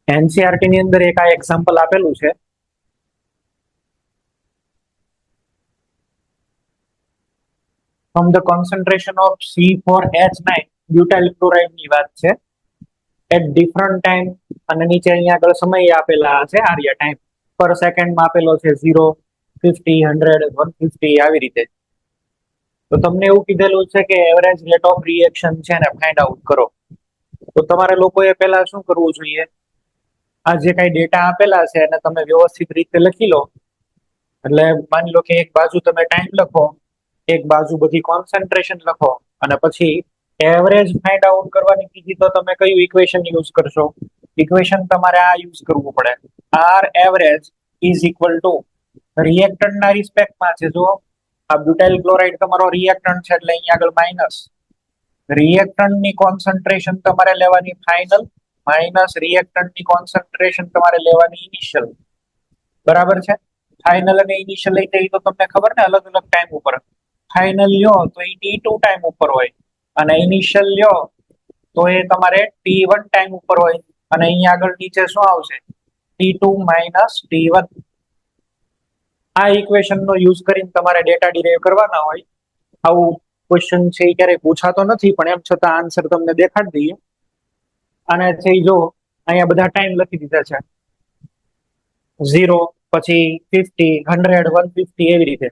NCERT ની અંદર એક આ એક્ઝામ્પલ આપેલું છે. From the concentration of C4H9 butyl chloride ની વાત છે. એટ ડિફરન્ટ ટાઈમ અને નીચે અહીંયા આગળ સમય આપેલા છે, આર્ય ટાઈમ પર સેકન્ડમાં આપેલો છે 0, 50, 100, 150 આવી રીતે. તો તમને એવું કીધેલું છે કે એવરેજ રેટ ઓફ રિએક્શન છે ને ફાઇન્ડ આઉટ કરો. તો તમારે લોકોએ પહેલા શું કરવું જોઈએ? આ જે કઈ ડેટા આપેલા છે એને તમે વ્યવસ્થિત રીતે લખી લો. એટલે માની લો કે એક બાજુ તમે ટાઈમ લખો, એક બાજુ બધી કોન્સન્ટ્રેશન લખો, અને પછી એવરેજ ફાઇન્ડ આઉટ કરવાની કીધી તો તમે કયું ઇક્વેશન યુઝ કરશો? ઇક્વેશન તમારે આ યુઝ કરવું પડે, R average is equal to રિએક્ટન્ટના રિસ્પેક્ટમાં છે. જો આ બ્યુટાઇલ ક્લોરાઇડ તમારો રિએક્ટન્ટ છે એટલે અહીંયા આગળ માઇનસ રિએક્ટન્ટની કોન્સન્ટ્રેશન તમારે લેવાની ફાઇનલ, માઇનસ રિએક્ટન્ટની કોન્સન્ટ્રેશન તમારે લેવાની ઇનિશિયલ. બરાબર છે? ફાઇનલ અને ઇનિશિયલ લઈ તો તમને ખબર ને, અલગ અલગ ટાઈમ ઉપર. ફાઇનલ લ્યો તો એ T2 ટાઈમ ઉપર હોય, અને ઇનિશિયલ લ્યો તો એ તમારે T1 ટાઈમ ઉપર હોય. અને અહીંયા આગળ નીચે શું આવશે? T2 minus T1. આ ઇક્વેશન નો યુઝ કરીને તમારે ડેટા ડિરાઈવ કરવાના હોય. આવું ક્વેશ્ચન છે એ ક્યારેય પૂછાતો નથી, પણ એમ છતાં આન્સર તમને દેખાડી દઈએ. અને છે જો અહીંયા બધા ટાઈમ લખી દીધા છે, 0, પછી 50, 100, 150 એવી રીતે.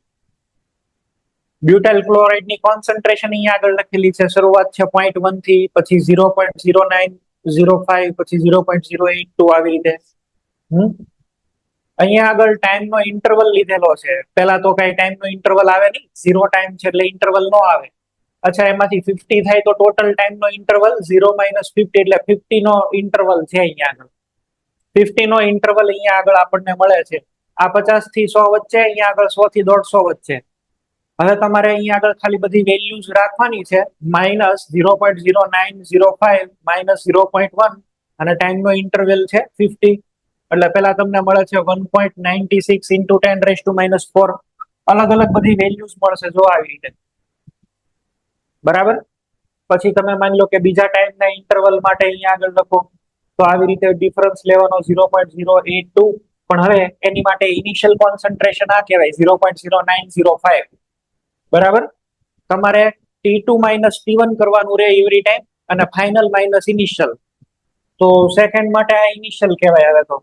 બ્યુટાઇલ ક્લોરાઇડ ની કોન્સન્ટ્રેશન અહીંયા આગળ લખેલી છે. શરૂઆત છે 0.1 થી, પછી 0.09, 0.5, પછી 0.082 આવી રીતે. અહીંયા આગળ ટાઈમ નો ઇન્ટરવલ લીધેલો છે. પેલા તો કઈ ટાઈમ નો ઇન્ટરવલ આવે નહીં, 0 ટાઈમ છે એટલે ઇન્ટરવલ નો આવે. અચ્છા, એમાંથી 50 થાય તો ટોટલ ટાઈમ નો ઇન્ટરવલ 0 - 50 એટલે 50 નો ઇન્ટરવલ છે. અહીંયા આગળ 50 નો ઇન્ટરવલ અહીંયા આગળ આપણને મળે છે. આ 50 થી 100 વચ્ચે, અહીંયા આગળ 100 થી 150 વચ્ચે. હવે તમારે અહીંયા આગળ ખાલી બધી વેલ્યુઝ રાખવાની છે. -0.0905 -0.1 અને ટાઈમ નો ઇન્ટરવલ છે 50. એટલે પેલા તમને મળે છે 1.96 × 10⁻⁻⁴. અલગ અલગ બધી વેલ્યુઝ મળશે જો આવી રીતે. બરાબર? પછી તમે માની લો કે બીજા ટાઈમના ઇન્ટરવલ માટે અહીંયા આગળ લખો તો આવી રીતે ડિફરન્સ લેવાનો 0.082. પણ હવે એની માટે ઇનિશિયલ કોન્સન્ટ્રેશન આ કહેવાય 0.0905. બરાબર? તમારે T2 માઇનસ T1 કરવાનું રહે એવરી ટાઈમ, અને ફાઇનલ માઇનસ ઇનિશિયલ. તો સેકન્ડ માટે આ ઇનિશિયલ કહેવાય. હવે તો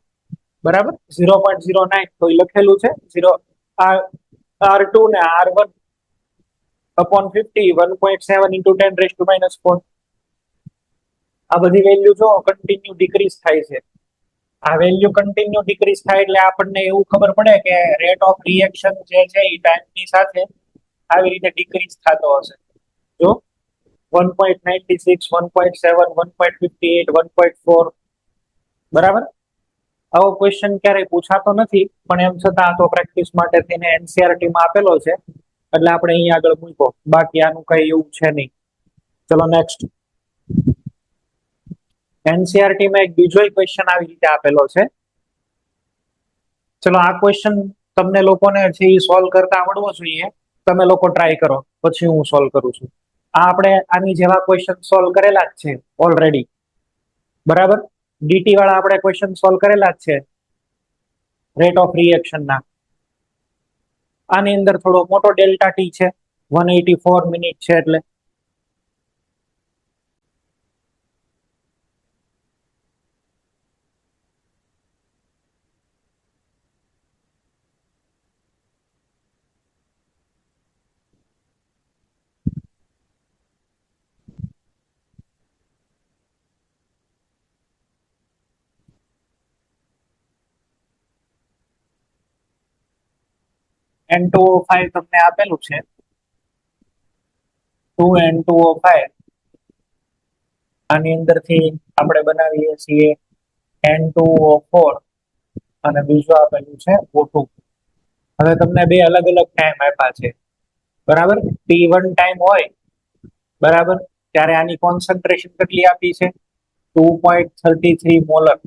બરાબર 0.09 તો લખેલું છે 0 R2 ને R1 upon 50, 1.7 × 10⁻⁴. આ બધી વેલ્યુ જો કન્ટિન્યુ ડિક્રીઝ થાય છે. આ વેલ્યુ કન્ટિન્યુ ડિક્રીઝ થાય એટલે આપણને એવું ખબર પડે કે રેટ ઓફ રિએક્શન જે છે એ ટાઈમની સાથે આવી રીતે ડિક્રીઝ થતો હશે. જો 1.96, 1.7, 1.58, 1.4. બરાબર? આવો ક્વેશ્ચન ક્યારેય પૂછાતો નથી, પણ એમ છતાં આ તો પ્રેક્ટિસ માટે થઈને એનસીઆરટી માં આપેલો છે એટલે આપણે અહીંયા આગળ મૂકો. બાકી આનું કઈ એવું છે નહીં. ચલો નેક્સ્ટ. એનસીઆરટી માં એક બીજો ક્વેશ્ચન આવી રીતે આપેલો છે. ચલો આ ક્વેશ્ચન તમને લોકોને છે એ સોલ્વ કરતા આવડવો જોઈએ. તમે લોકો ટ્રાય કરો, પછી હું સોલ્વ કરું છું. આ આપણે આની જેવા ક્વેશ્ચન સોલ્વ કરેલા જ છે ઓલરેડી. બરાબર? ડીટી વાળા આપણે ક્વેશ્ચન સોલ્વ કરેલા જ છે રેટ ઓફ રિએક્શન ના. આની અંદર થોડો મોટો ડેલ્ટા ટી છે, 184 મિનિટ છે. એટલે N2O5 તમને આપેલું છે, 2N2O5. આની અંદરથી આપણે બનાવીએ છીએ N2O4 અને બીજું આપેલું છે O2. હવે તમને બે અલગ અલગ ટાઈમ આપ્યા છે. બરાબર? T1 ટાઈમ હોય, બરાબર, ત્યારે આની કોન્સન્ટ્રેશન કેટલી આપી છે? 2.33 મોલર.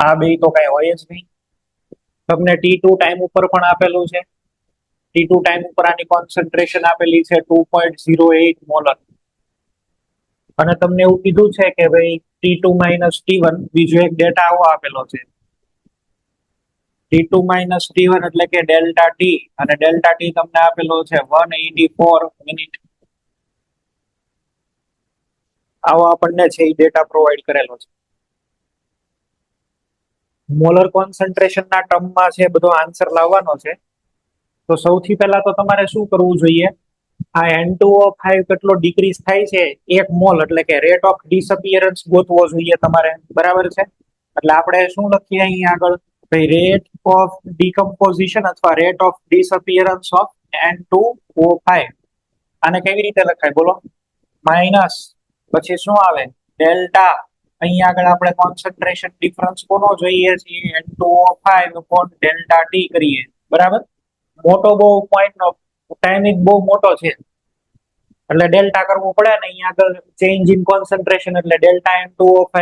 આ બે તો કઈ હોય જ નહીં. તમને T2 ટાઈમ ઉપર પણ આપેલું છે. T2 ટાઈમ ઉપર આની કોન્સન્ટ્રેશન આપેલી છે 2.08 મોલર. અને તમને એવું કીધું છે કે ભાઈ T2 માઇનસ T1 બીજો એક ડેટા આવો આપેલો છે. T2 માઇનસ T1 એટલે કે ડેલ્ટા ટી, અને ડેલ્ટા ટી તમને આપેલો છે 184 મિનિટ. આવો આપણને છે એ ડેટા પ્રોવાઈડ કરેલો છે. મોલર કોન્સન્ટ્રેશન ના ટર્મમાં છે બધો આન્સર લાવવાનો છે. તો સૌથી પહેલા તો તમારે શું કરવું જોઈએ, આ N2O5 કેટલો ડિક્રીઝ થાય છે 1 મોલ, એટલે કે રેટ ઓફ ડિસઅપિયરન્સ ગોતવો જોઈએ તમારે, બરાબર છે. એટલે આપણે શું લખીએ અહીં આગળ, ભાઈ રેટ ઓફ ડીકમ્પોઝિશન અથવા રેટ ઓફ ડિસઅપિયરન્સ ઓફ N2O5. આને કેવી રીતે લખાય બોલો? માઇનસ પછી શું આવે, ડેલ્ટા. અહીં આગળ આપણે કોન્સન્ટ્રેશન ડિફરન્સ કોનો જોઈએ છીએ, N2O5 upon ડેલ્ટા ટી કરીએ, બરાબર. મોટો બહુ પોઈન્ટ નો ટાઈમિંગ બહુ મોટો છે એટલે ડેલ્ટા કરવું પડે ને. અહીં આગળ ચેન્જ ઇન કોન્સન્ટ્રેશન એટલે ડેલ્ટા N2O5,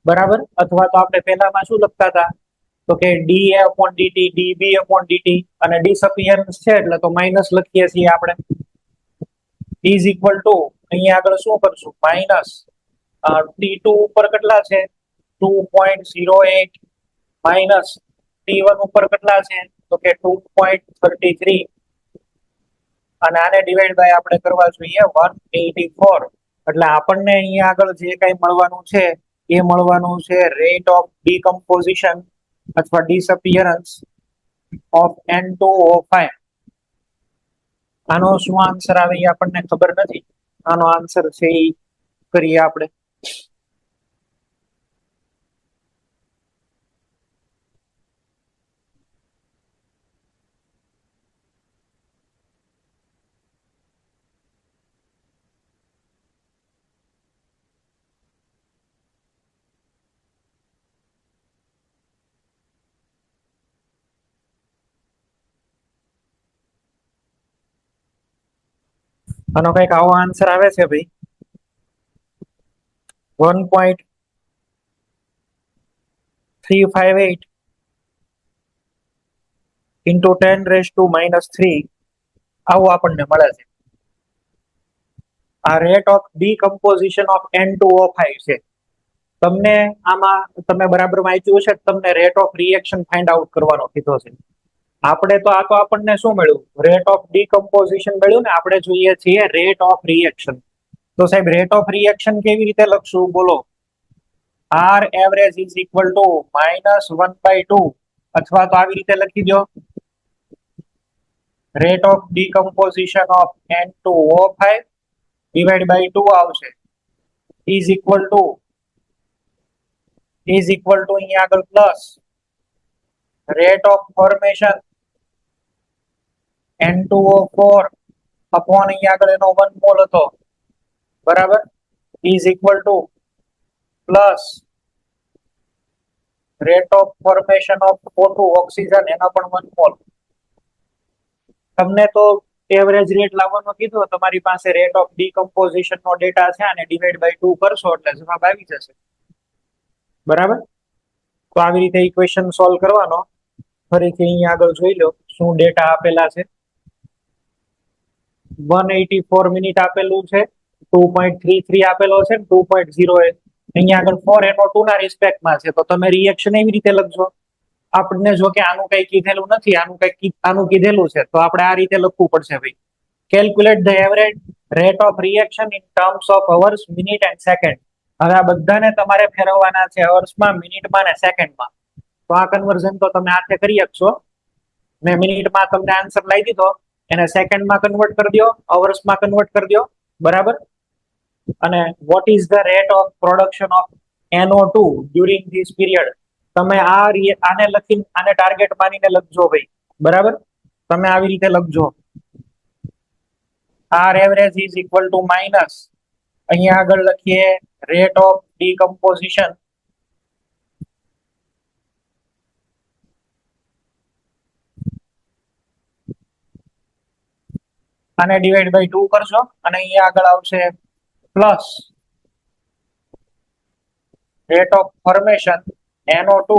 બરાબર. અથવા તો આપણે પહેલામાં શું લખતા હતા, તો કે dA upon dt, dB upon dt, અને ડિસઅપિયરન્સ છે એટલે તો માઇનસ લખીએ છીએ આપણે. ઇઝ ઇક્વલ ટુ અહીંયા આગળ શું કરશું, માઇનસ T2 ઉપર કેટલા છે 2.08 માઇનસ T1 ઉપર કેટલા છે તો કે 2.33, અને આને ડિવાઈડ બાય આપણે કરવા જોઈએ 184. એટલે આપણને અહીંયા આગળ જે કઈ મળવાનું છે એ મળવાનું છે રેટ ઓફ ડીકમ્પોઝિશન અથવા ડિસઅપિયરન્સ ઓફ N2O5. આનો શું આન્સર આવે એ આપણને ખબર નથી. આનો આન્સર છે એ કરીએ આપણે. આનો કઈક આવો આન્સર આવે છે ભાઈ, 1.358 ઇન્ટુ 10⁻³ આવું આપણને મળે છે. આ rate of decomposition of N2O5 છે. તમને આમાં તમે બરાબર વાંચ્યું છે, તમને rate of reaction find out કરવાનો કીધો છે. આપણે તો આ તો આપણને શું મળ્યું, રેટ ઓફ ડીકમ્પોઝિશન મળ્યું ને, આપણે જોઈએ છીએ રેટ ઓફ રિએક્શન. તો સાહેબ રેટ ઓફ રિએક્શન કેવી રીતે લખશું બોલો? R average is equal to -1/2, અથવા તો આવી રીતે લખી દો, rate of decomposition of N2O5 divide by 2 આવશે, ઇઝ ઇક્વલ ટુ અહીંયા આગળ plus rate of formation N2O4 upon અહીંયા આગળ એનો 1 મોલ હતો, બરાબર, is equal to plus rate of formation of O2 oxygen એના પણ 1 મોલ. તમને તો એવરેજ રેટ લાવવાનો કીધો, તમારી પાસે રેટ ઓફ ડીકમ્પોઝિશન નો ડેટા છે, અને ડિવાઈડ બાય 2 કરશો એટલે જવાબ આવી જશે, બરાબર. તો આવી રીતે ઇક્વેશન સોલ્વ કરવાનો. ફરીથી અહીંયા આગળ જોઈ લો શું ડેટા આપેલા છે. 184 મિનિટ આપેલું છે, 2.33 આપેલો છે, 2.08 અહીંયા આગળ 4NO2 ના રિસ્પેક્ટમાં છે. તો તમે રિએક્શન એવી રીતે લખજો. આપણને જો કે આનું કઈ કીધેલું નથી, આનું કીધેલું છે, તો આપણે આ રીતે લખવું પડશે ભાઈ, calculate the average rate of reaction in terms of hours, minute and second. હવે આ બધાને તમારે ફેરવવાના છે અવર્સમાં, મિનિટમાં અને સેકન્ડમાં. તો આ કન્વર્ઝન તો તમે હાથે કરી શકશો. મેં મિનિટમાં તમને આન્સર લાવી દીધો, એને સેકન્ડમાં કન્વર્ટ કરી દો, અવર્સમાં કન્વર્ટ કરી દો, બરાબર. અને what is the rate of production of NO2 during this period. તમે આને લખીને આને ટાર્ગેટ માનીને લખજો ભાઈ, બરાબર. તમે આવી રીતે લખજો, R average is equal to minus અહીંયા આગળ લખીએ રેટ ઓફ ડીકમ્પોઝિશન આને ડિવાઈડ બાય 2 કરશો, અને અહીંયા આગળ આવશે plus rate of formation NO2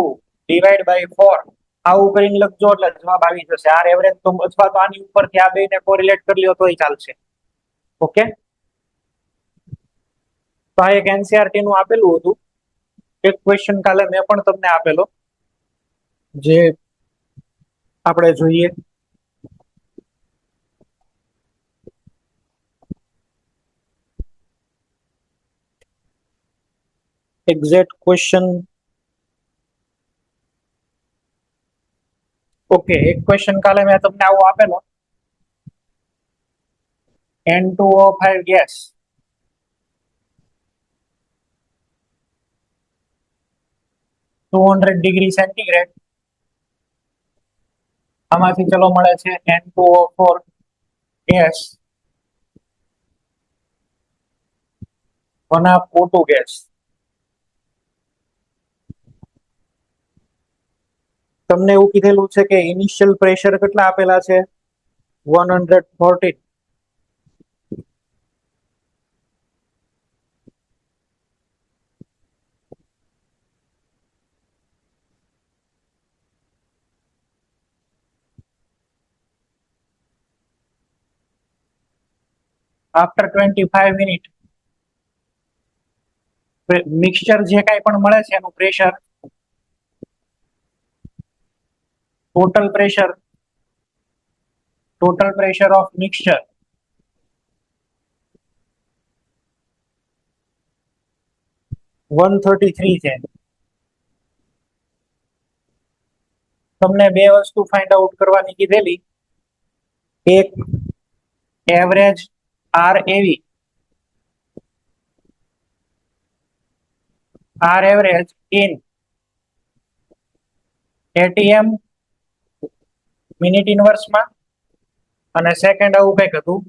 divide by 4. આવું કરીને લખજો એટલે જવાબ આવી જશે. આર એવરેજ તો અથવા તો આની ઉપરથી આ બેને કોરિલેટ કરી લ્યો તોય ચાલશે. ઓકે, તો આ એક એનસીઆરટી નું આપેલું હતું. એક ક્વેશ્ચન કાલે મેં પણ તમને આપેલો, જે આપણે જોઈએ. Exact question. ઓકે, એક ક્વેશ્ચન કાલે મેં તમને આવો આપેલો, N2O5 ગેસ 200 ડિગ્રી સેન્ટીગ્રેડ, આમાંથી ચલો મળે છે N2O4 ગેસ 1/2 O2 ગેસ. તમને એવું કીધેલું છે કે ઇનિશિયલ પ્રેશર કેટલા આપેલા છે? 114. આફ્ટર 25 મિનિટ મિક્સચર જે કાંઈ પણ મળે છે એનું pressure, total pressure of mixture $133 છે. તમને બે વસ્તુ ફાઇન્ડ આઉટ કરવાની કીધેલી, એક average RAV, R average in ATM minute ઇનવર્સમાં, અને સેકન્ડ આવું કંઈક હતું,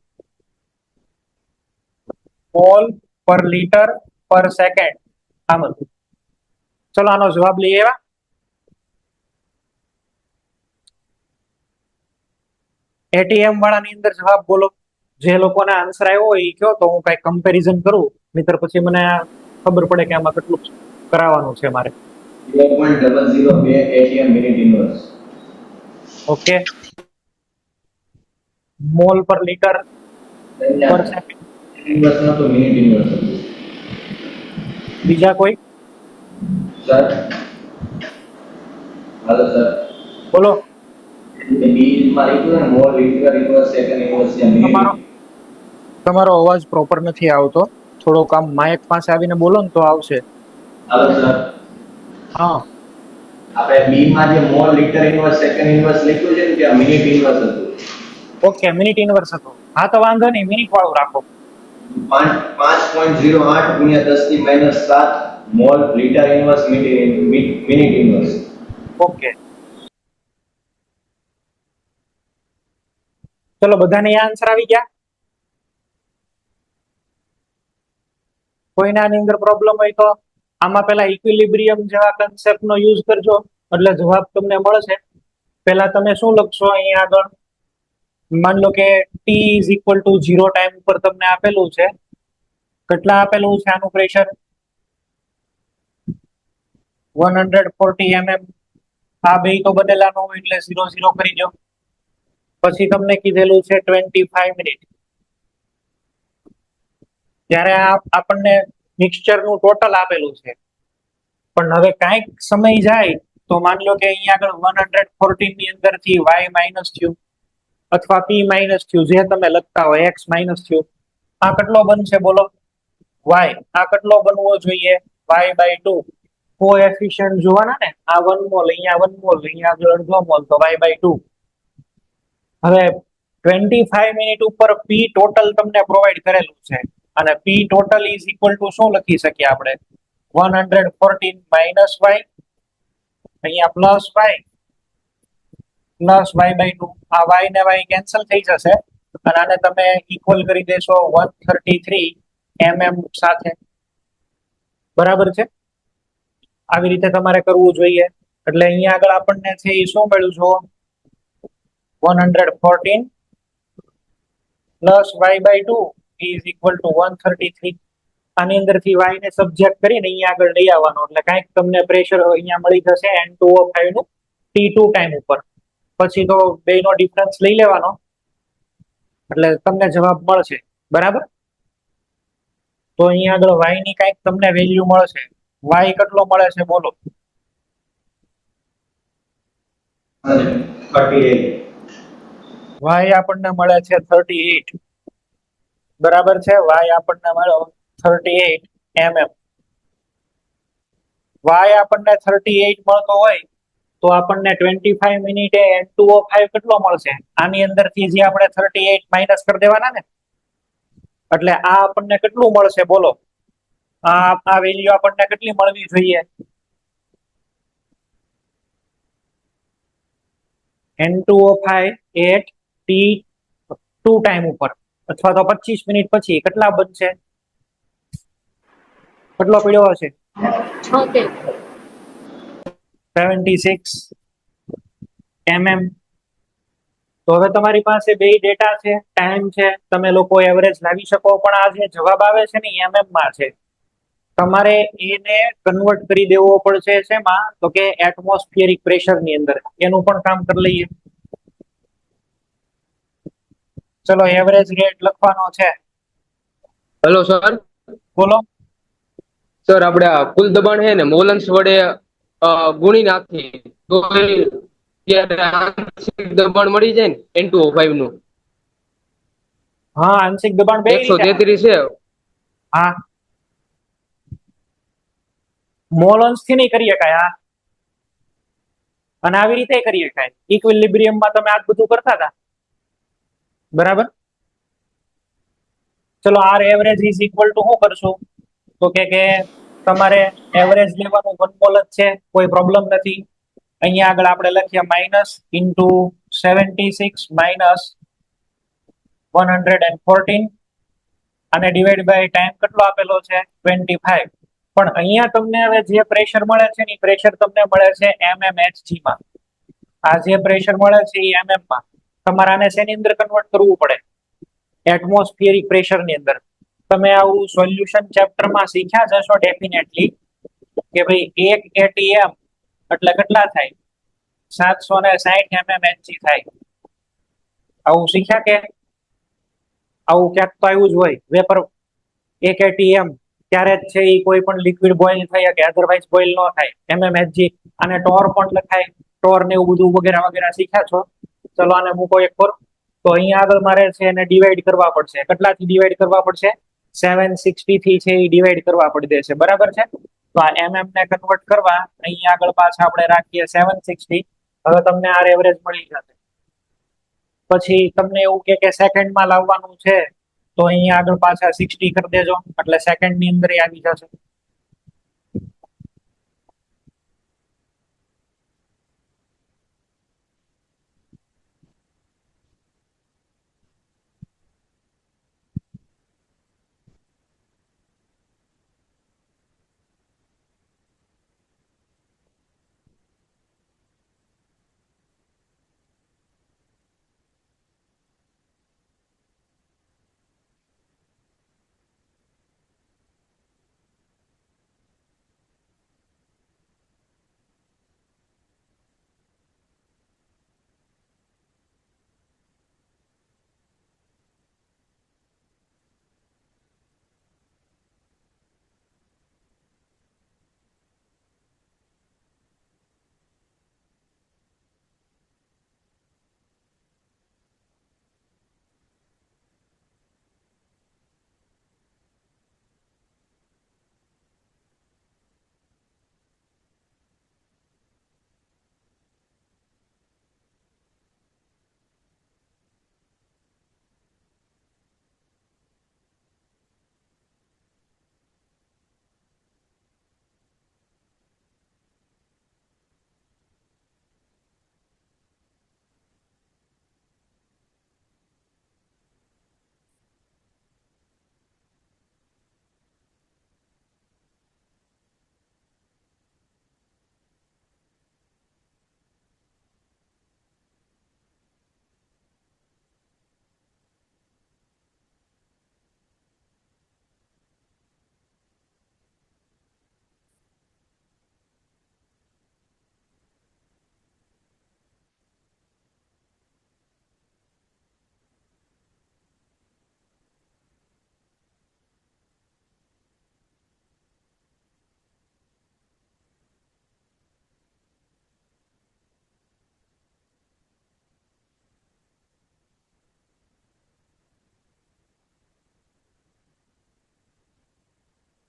મોલ પર લીટર પર સેકન્ડ. આમ હતું. ચલો આનો જવાબ લઈએ. એવા એટીએમ વાળાની અંદર જવાબ બોલો. જે લોકોને આન્સર આવ્યો હોય એ કયો, તો હું કઈ કમ્પેરિઝન કરું, નહીતર પછી મને ખબર પડે કે આમાં કેટલું કરાવવાનું છે મારે. 0.002 ATM minute inverse. Okay, mall પર લીટર પર સેકન્ડ. ઇનવર્સ નતો, મિનિટ ઇનવર્સ હતું. બીજા કોઈ? સર હાલો સર, બોલો. બી માં લખ્યું છે ને, mall litre inverse second inverse છે મિનિટ. તમારો અવાજ પ્રોપર નથી આવતો, થોડોક આમ માઇક પાસે આવીને બોલો ને તો આવશે. હાલો સર, હા, આપણે બી માં જે mall litre inverse second inverse લખ્યું છે ને, ત્યાં મિનિટ ઇનવર્સ હતું. ઓકે, મિનિટ ઇનવર્સ હતો. હા તો વાંધો નહીં, મિનિટ વાળું રાખો. 5.08 ગુણ્યા 10 થી -7 mall litre inverse minute inverse. Okay, ચલો બધાને આન્સર આવી ગયા? કોઈને આની અંદર પ્રોબ્લેમ હોય તો આમાં પેલા ઇક્વિલિબ્રિયમ જેવા કન્સેપ્ટ નો યુઝ કરજો, એટલે જવાબ તમને મળશે. પેલા તમે શું લખશો અહીંયા આગળ? માન લો કે T is equal two 0 time ઉપર તમને આપેલું છે, કેટલા આપેલું છે આનું પ્રેશર? 140 mm. આ બે તો બદલેલા ન હોય એટલે 0 0 કરી દો. પછી તમને કીધેલું છે 25 મિનિટ. ત્યારે આપણને મિક્સચર નું ટોટલ આપેલું છે, પણ હવે કાંઈક સમય જાય તો માન લો કે અહીંયા આગળ 114 ની અંદર થી y માઇનસ થયું, અથવા p માઇનસ થયું, જે તમે લખતા હોય, x માઇનસ થયું. આ કેટલો બનશે બોલો? y. આ કેટલો બનવો જોઈએ? y/2. કોએફિશિયન્ટ જોવાના ને, આ 1 મોલ, અહીંયા 1 મોલ, અહીંયા આગળ અડધો મોલ, તો y/2. હવે 25 મિનિટ ઉપર p ટોટલ તમને પ્રોવાઈડ કરેલું છે, અને p total is equal to શું લખી શકીએ આપણે? 114 માઇનસ y, અહીંયા પ્લસ y, પ્લસ y/2. આ y ને y કેન્સલ થઈ જશે, અને આને તમે ઇક્વલ કરી દેશો 133 mm સાથે. બરાબર છે? આવી રીતે તમારે કરવું જોઈએ. એટલે અહીંયા આગળ આપણને છે એ શું મળ્યું? જો 114 plus y/2 is equal two 133. આની અંદરથી y ને સબજેક્ટ કરીને અહીંયા આગળ લઈ આવવાનો, એટલે કાંઈક તમને પ્રેશર અહીંયા મળી જશે N2O5 નું T2 ટાઈમ ઉપર. પછી તો બેનો ડિફરન્સ લઈ લેવાનો, એટલે તમને જવાબ મળશે. બરાબર? તો અહીંયા આગળ y ની કઈક તમને વેલ્યુ મળશે. y કેટલો મળે છે બોલો? 38. y આપણને મળે છે 38. બરાબર છે, y આપણને મળ્યો 38 mm. y આપણને 38 મળતો હોય તો આપણને 25 મિનિટે N2O5 કેટલો મળશે? આની અંદરથી જે આપણે 38 માઇનસ કરી દેવાના ને, એટલે આ આપણને કેટલું મળશે બોલો? આ વેલ્યુ આપણને કેટલી મળવી જોઈએ? N2O5 એટ T2 ટાઈમ ઉપર અથવા તો 25 મિનિટ પછી કેટલા બનશે? કેટલો પીળો હશે? 76 mm. તો હવે તમારી પાસે બે ડેટા છે, ટાઈમ છે, તમે લોકો એવરેજ લાવી શકો, પણ આ જે જવાબ આવે છે ને mm માં છે. તમારે એને કન્વર્ટ કરી દેવો પડશે શેમાં? તો કે એટમોસ્ફિયરિક પ્રેશર ની અંદર. એનું પણ કામ કરી લઈએ. ચલો એવરેજ રેટ લખવાનો છે. Hello sir. બોલો. સર આપણે આ કુલ દબાણ છે ને મોલન્સ વડે ગુણી નાખી તો ત્યારે આંશિક દબાણ મળી જાય ને N2O5 નું હા, આંશિક દબાણ બે રીતે. 133 છે. હા, મોલન્સ થી નહીં કરી શકાય. હા, અને આવી રીતે કરી શકાય. ઇક્વિલિબ્રિયમ માં તમે આ બધું કરતા હતા, બરાબર? ચલો R average is equal to શું કરશું? તો કે તમારે એવરેજ લેવાનું 1 મોલ જ છે, કોઈ પ્રોબ્લેમ નથી. અહીંયા આગળ આપણે લખીએ માઇનસ ઇન્ટુ 76 માઇનસ 114 અને ડિવાઈડ બાય ટાઈમ કેટલો આપેલો છે? 25. પણ અહીંયા તમને હવે જે પ્રેશર મળે છે ને પ્રેશર તમને મળે છે mmHg માં. આ જે પ્રેશર મળે છે એ mm માં. તમારે આને શેની અંદર કન્વર્ટ કરવું પડે? એટમોસ્ફિયરિક પ્રેશર ની અંદર. તમે આવું સોલ્યુશન ચેપ્ટરમાં શીખ્યા જ હશો ડેફિનેટલી કે ભાઈ 1 atm એટલે કેટલા થાય? 760 mmHg થાય. આવું શીખ્યા કે? આવું ક્યાંક તો આવ્યું જ હોય. વેપર 1 atm ત્યારે જ છે એ કોઈ પણ લિક્વિડ બોઇલ થાય કે અધરવાઇઝ બોઇલ ન થાય. mmHg અને ટોર પણ લખાય. ટોર ને એવું બધું વગેરે વગેરે શીખ્યા છો. ચલો આને મૂકો એક પર. તો અહીંયા આગળ મારે છે એને ડિવાઈડ કરવા પડશે. કેટલાથી ડિવાઈડ કરવા પડશે? 760 થી છે એ ડિવાઈડ કરવા પડી દેશે. બરાબર છે? તો આ mm ને કન્વર્ટ કરવા અહીંયા આગળ પાછા આપણે રાખીએ 760. હવે તમને આર એવરેજ મળી જશે. પછી તમને એવું કે સેકન્ડમાં લાવવાનું છે તો અહીંયા આગળ પાછા 60 કરી દેજો એટલે સેકન્ડ ની અંદર આવી જશે.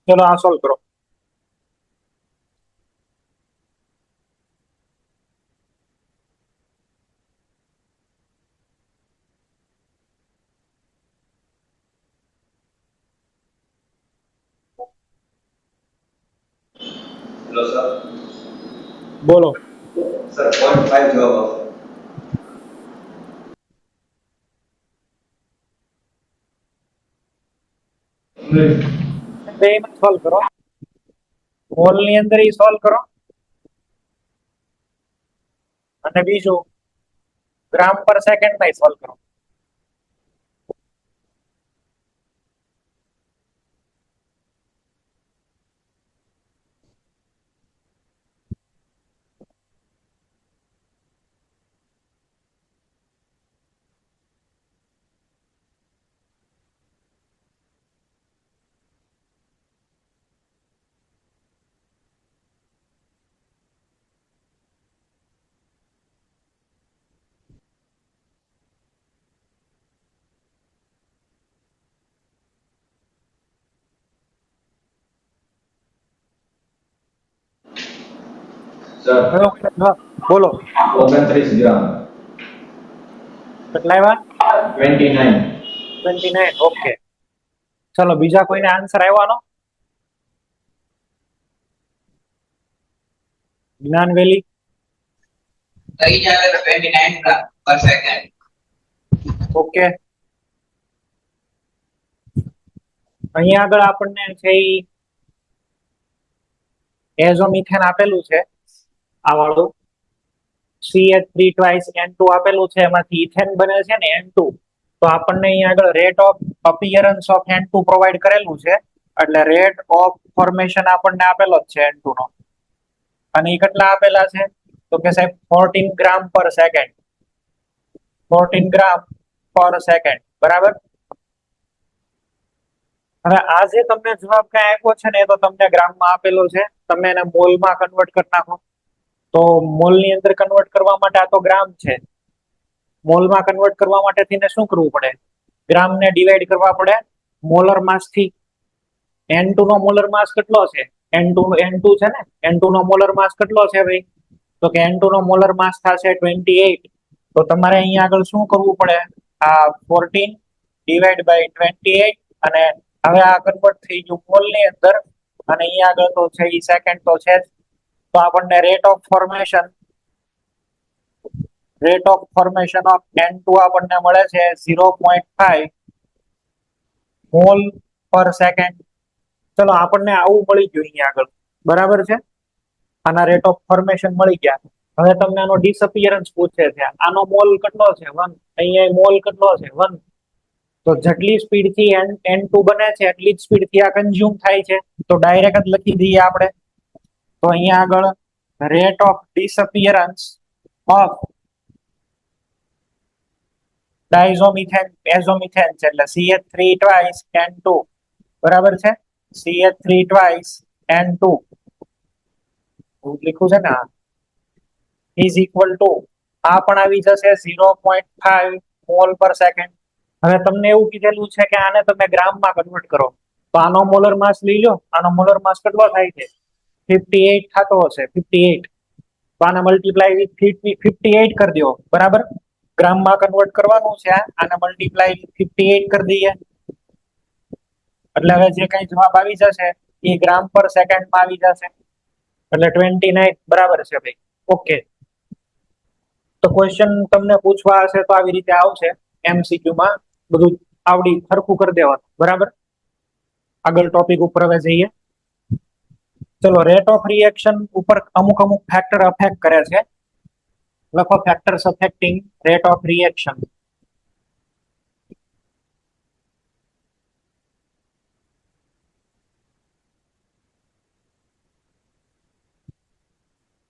ચલો આ સોલ્વ કરો. Hello sir. બોલો. સર 0.5 જવાબ આવશે. બે માં સોલ્વ કરો. મોલ ની અંદર ઈ સોલ્વ કરો અને બીજું ગ્રામ પર સેકન્ડ માં સોલ્વ કરો. સર બોલો. 29 ગ્રામ. કેટલા આવ્યા? 29. 29. ઓકે, ચલો બીજા કોઈને આન્સર આવ્યાનો? જ્ઞાનવેલી સહી જવાબ 29 ગ્રામ પર સેકન્ડ. ઓકે. અહીંયા આગળ આપણને છે ઈ એઝોમિથેન આપેલું છે, આ વાળું CH3 ટ્વાઇસ N2 આપેલું છે, એમાંથી ઇથેન બને છે ને N2. તો આપણને અહીંયા આગળ rate of appearance of N2 provide કરેલું છે, એટલે રેટ ઓફ ફોર્મેશન આપણને આપેલો જ છે N2 નો. અને એ કેટલા આપેલા છે? તો કે સાહેબ 14 ગ્રામ પર સેકન્ડ. 14 ગ્રામ પર સેકન્ડ, બરાબર. હવે આ જે તમને જવાબ કઈ આપ્યો છે ને એ તો તમને ગ્રામમાં આપેલો છે, તમે એને મોલમાં કન્વર્ટ કરી નાખો. તો મોલ ની અંદર કન્વર્ટ કરવા માટે આ તો ગ્રામ છે, મોલમાં કન્વર્ટ કરવા માટે થઈને શું કરવું પડે? ગ્રામને ડિવાઈડ કરવા પડે મોલર માસ થી. N2 નો મોલર માસ કેટલો છે? N2 છે ને, N2 નો મોલર માસ કેટલો છે ભાઈ? તો કે N2 નો મોલર માસ થશે 28. તો તમારે અહીંયા આગળ શું કરવું પડે? આ 14 ડિવાઈડ બાય 28 અને હવે આ કન્વર્ટ થઈ ગયું મોલ ની અંદર, અને અહીંયા આગળ તો છે ઈ સેકન્ડ તો છે જ. તો આપણને rate of formation of N2 આપણને મળે છે 0.5 મોલ પર સેકન્ડ. ચલો આપણને આવું મળી ગયું અહીંયા આગળ, બરાબર છે. આના રેટ ઓફ ફોર્મેશન મળી ગયા. હવે તમને આનો ડિસઅપિયરન્સ પૂછે છે, આનો મોલ કેટલો છે? 1. અહીંયા મોલ કેટલો છે? 1. તો જેટલી સ્પીડ થી N2 બને છે એટલી જ સ્પીડ થી આ કન્ઝ્યુમ થાય છે, તો ડાયરેક્ટ જ લખી દઈએ આપણે. તો અહીંયા આગળ રેટ ઓફ ડિસઅપિયરન્સ ઓફ ડાયઝોમિથેન એઝોમિથેન છે, એટલે CH3 ટ્વાઇસ N2, બરાબર છે. CH3 ટ્વાઇસ N2 લખ્યું છે ને, ઇઝ ઇક્વલ ટુ આ પણ આવી જશે 0.5 મોલ પર સેકન્ડ. હવે તમને એવું કીધેલું છે કે આને તમે ગ્રામમાં કન્વર્ટ કરો, તો આનો મોલર માસ લઈ લો. આનો મોલર માસ કેટલો થાય છે? 58 થતો હશે, 58. તો આને મલ્ટીપ્લાય વિથ 58 કરી દો, બરાબર. ગ્રામમાં કન્વર્ટ કરવાનું છે, આને મલ્ટીપ્લાય 58 કરી દઈએ, એટલે હવે જે કઈ જવાબ આવી જશે એ ગ્રામ પર સેકન્ડમાં આવી જશે, એટલે 29, બરાબર છે ભાઈ. ઓકે. તો ક્વેશ્ચન તમને પૂછવા હશે તો આવી રીતે આવશે MCQ માં, બધું આવડી સરખું કરી દેવાનું, બરાબર. આગળ ટોપિક ઉપર હવે જઈએ. ચલો, રેટ ઓફ રિએક્શન ઉપર અમુક ફેક્ટર અફેક્ટ કરે છે. લખો factors affecting rate of reaction.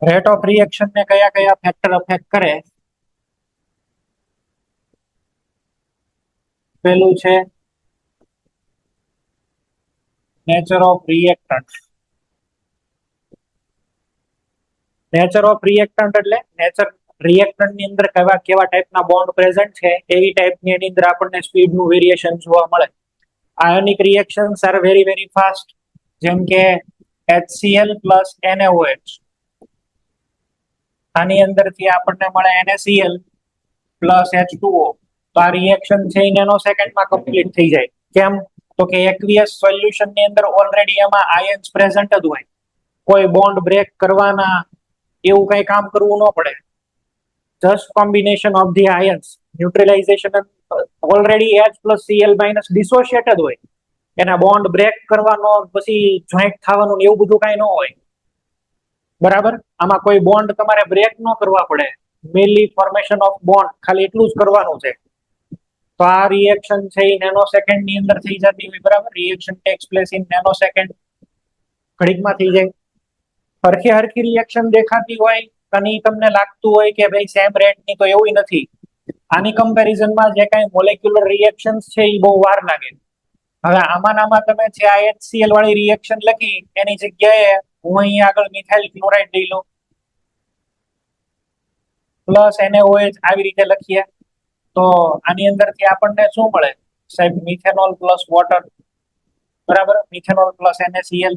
Rate of reaction ને કયા કયા ફેક્ટર અફેક્ટ કરે? પેલું છે nature of reactant. Nature of reactant એટલે નેચર રિએક્ટન્ટ ની અંદર કેવા કેવા ટાઈપના બોન્ડ પ્રેઝન્ટ છે એવી ટાઈપની એની અંદર આપણને સ્પીડ નું વેરિએશન જોવા મળે. Ionic reactions are very fast. જેમ કે HCl પ્લસ NaOH, આની અંદરથી આપણને મળે NaCl પ્લસ H2O. તો આ રિએક્શન છે એ નેનો સેકન્ડમાં કમ્પ્લીટ થઈ જાય. કેમ? તો કે એક્વિયસ સોલ્યુશન ની અંદર ઓલરેડી એમાં આયન્સ પ્રેઝન્ટ જ હોય, કોઈ બોન્ડ બ્રેક કરવાના એવું કઈ કામ કરવું ન પડે. Just combination of the ions neutralization already H plus Cl minus dissociate જ હોય, એના બોન્ડ બ્રેક કરવાનો પછી જોઈન્ટ થવાનું એવું બધું કઈ ન હોય. બરાબર, આમાં કોઈ બોન્ડ તમારે બ્રેક ન કરવા પડે, મેનલી ફોર્મેશન ઓફ બોન્ડ ખાલી એટલું જ કરવાનું છે. તો આ રિએક્શન છે એ નેનો સેકન્ડ ની અંદર થઈ જતી હોય. બરાબર, reaction tax place in nano second, ઘડીકમાં થઈ જાય. હરખી હરખી રિએક્શન દેખાતી હોય અને તમને લાગતું હોય કે ભાઈ સેમ રેટ ની, તો એવું નથી. આની કમ્પેરિઝનમાં જે કઈ મોલેક્યુલર રિએક્શન્સ છે એ બહુ વાર લાગે. હવે આમાં તમે જે આ HCl વાળી રિએક્શન લખી એની જગ્યાએ હું અહીંયા આગળ મિથાઇલ ક્લોરાઇડ લઈ લઉં પ્લસ NaOH આવી રીતે લખીએ તો આની અંદરથી આપણને શું મળે સાહેબ? Methanol plus water. બરાબર, મિથેનોલ પ્લસ NaCl,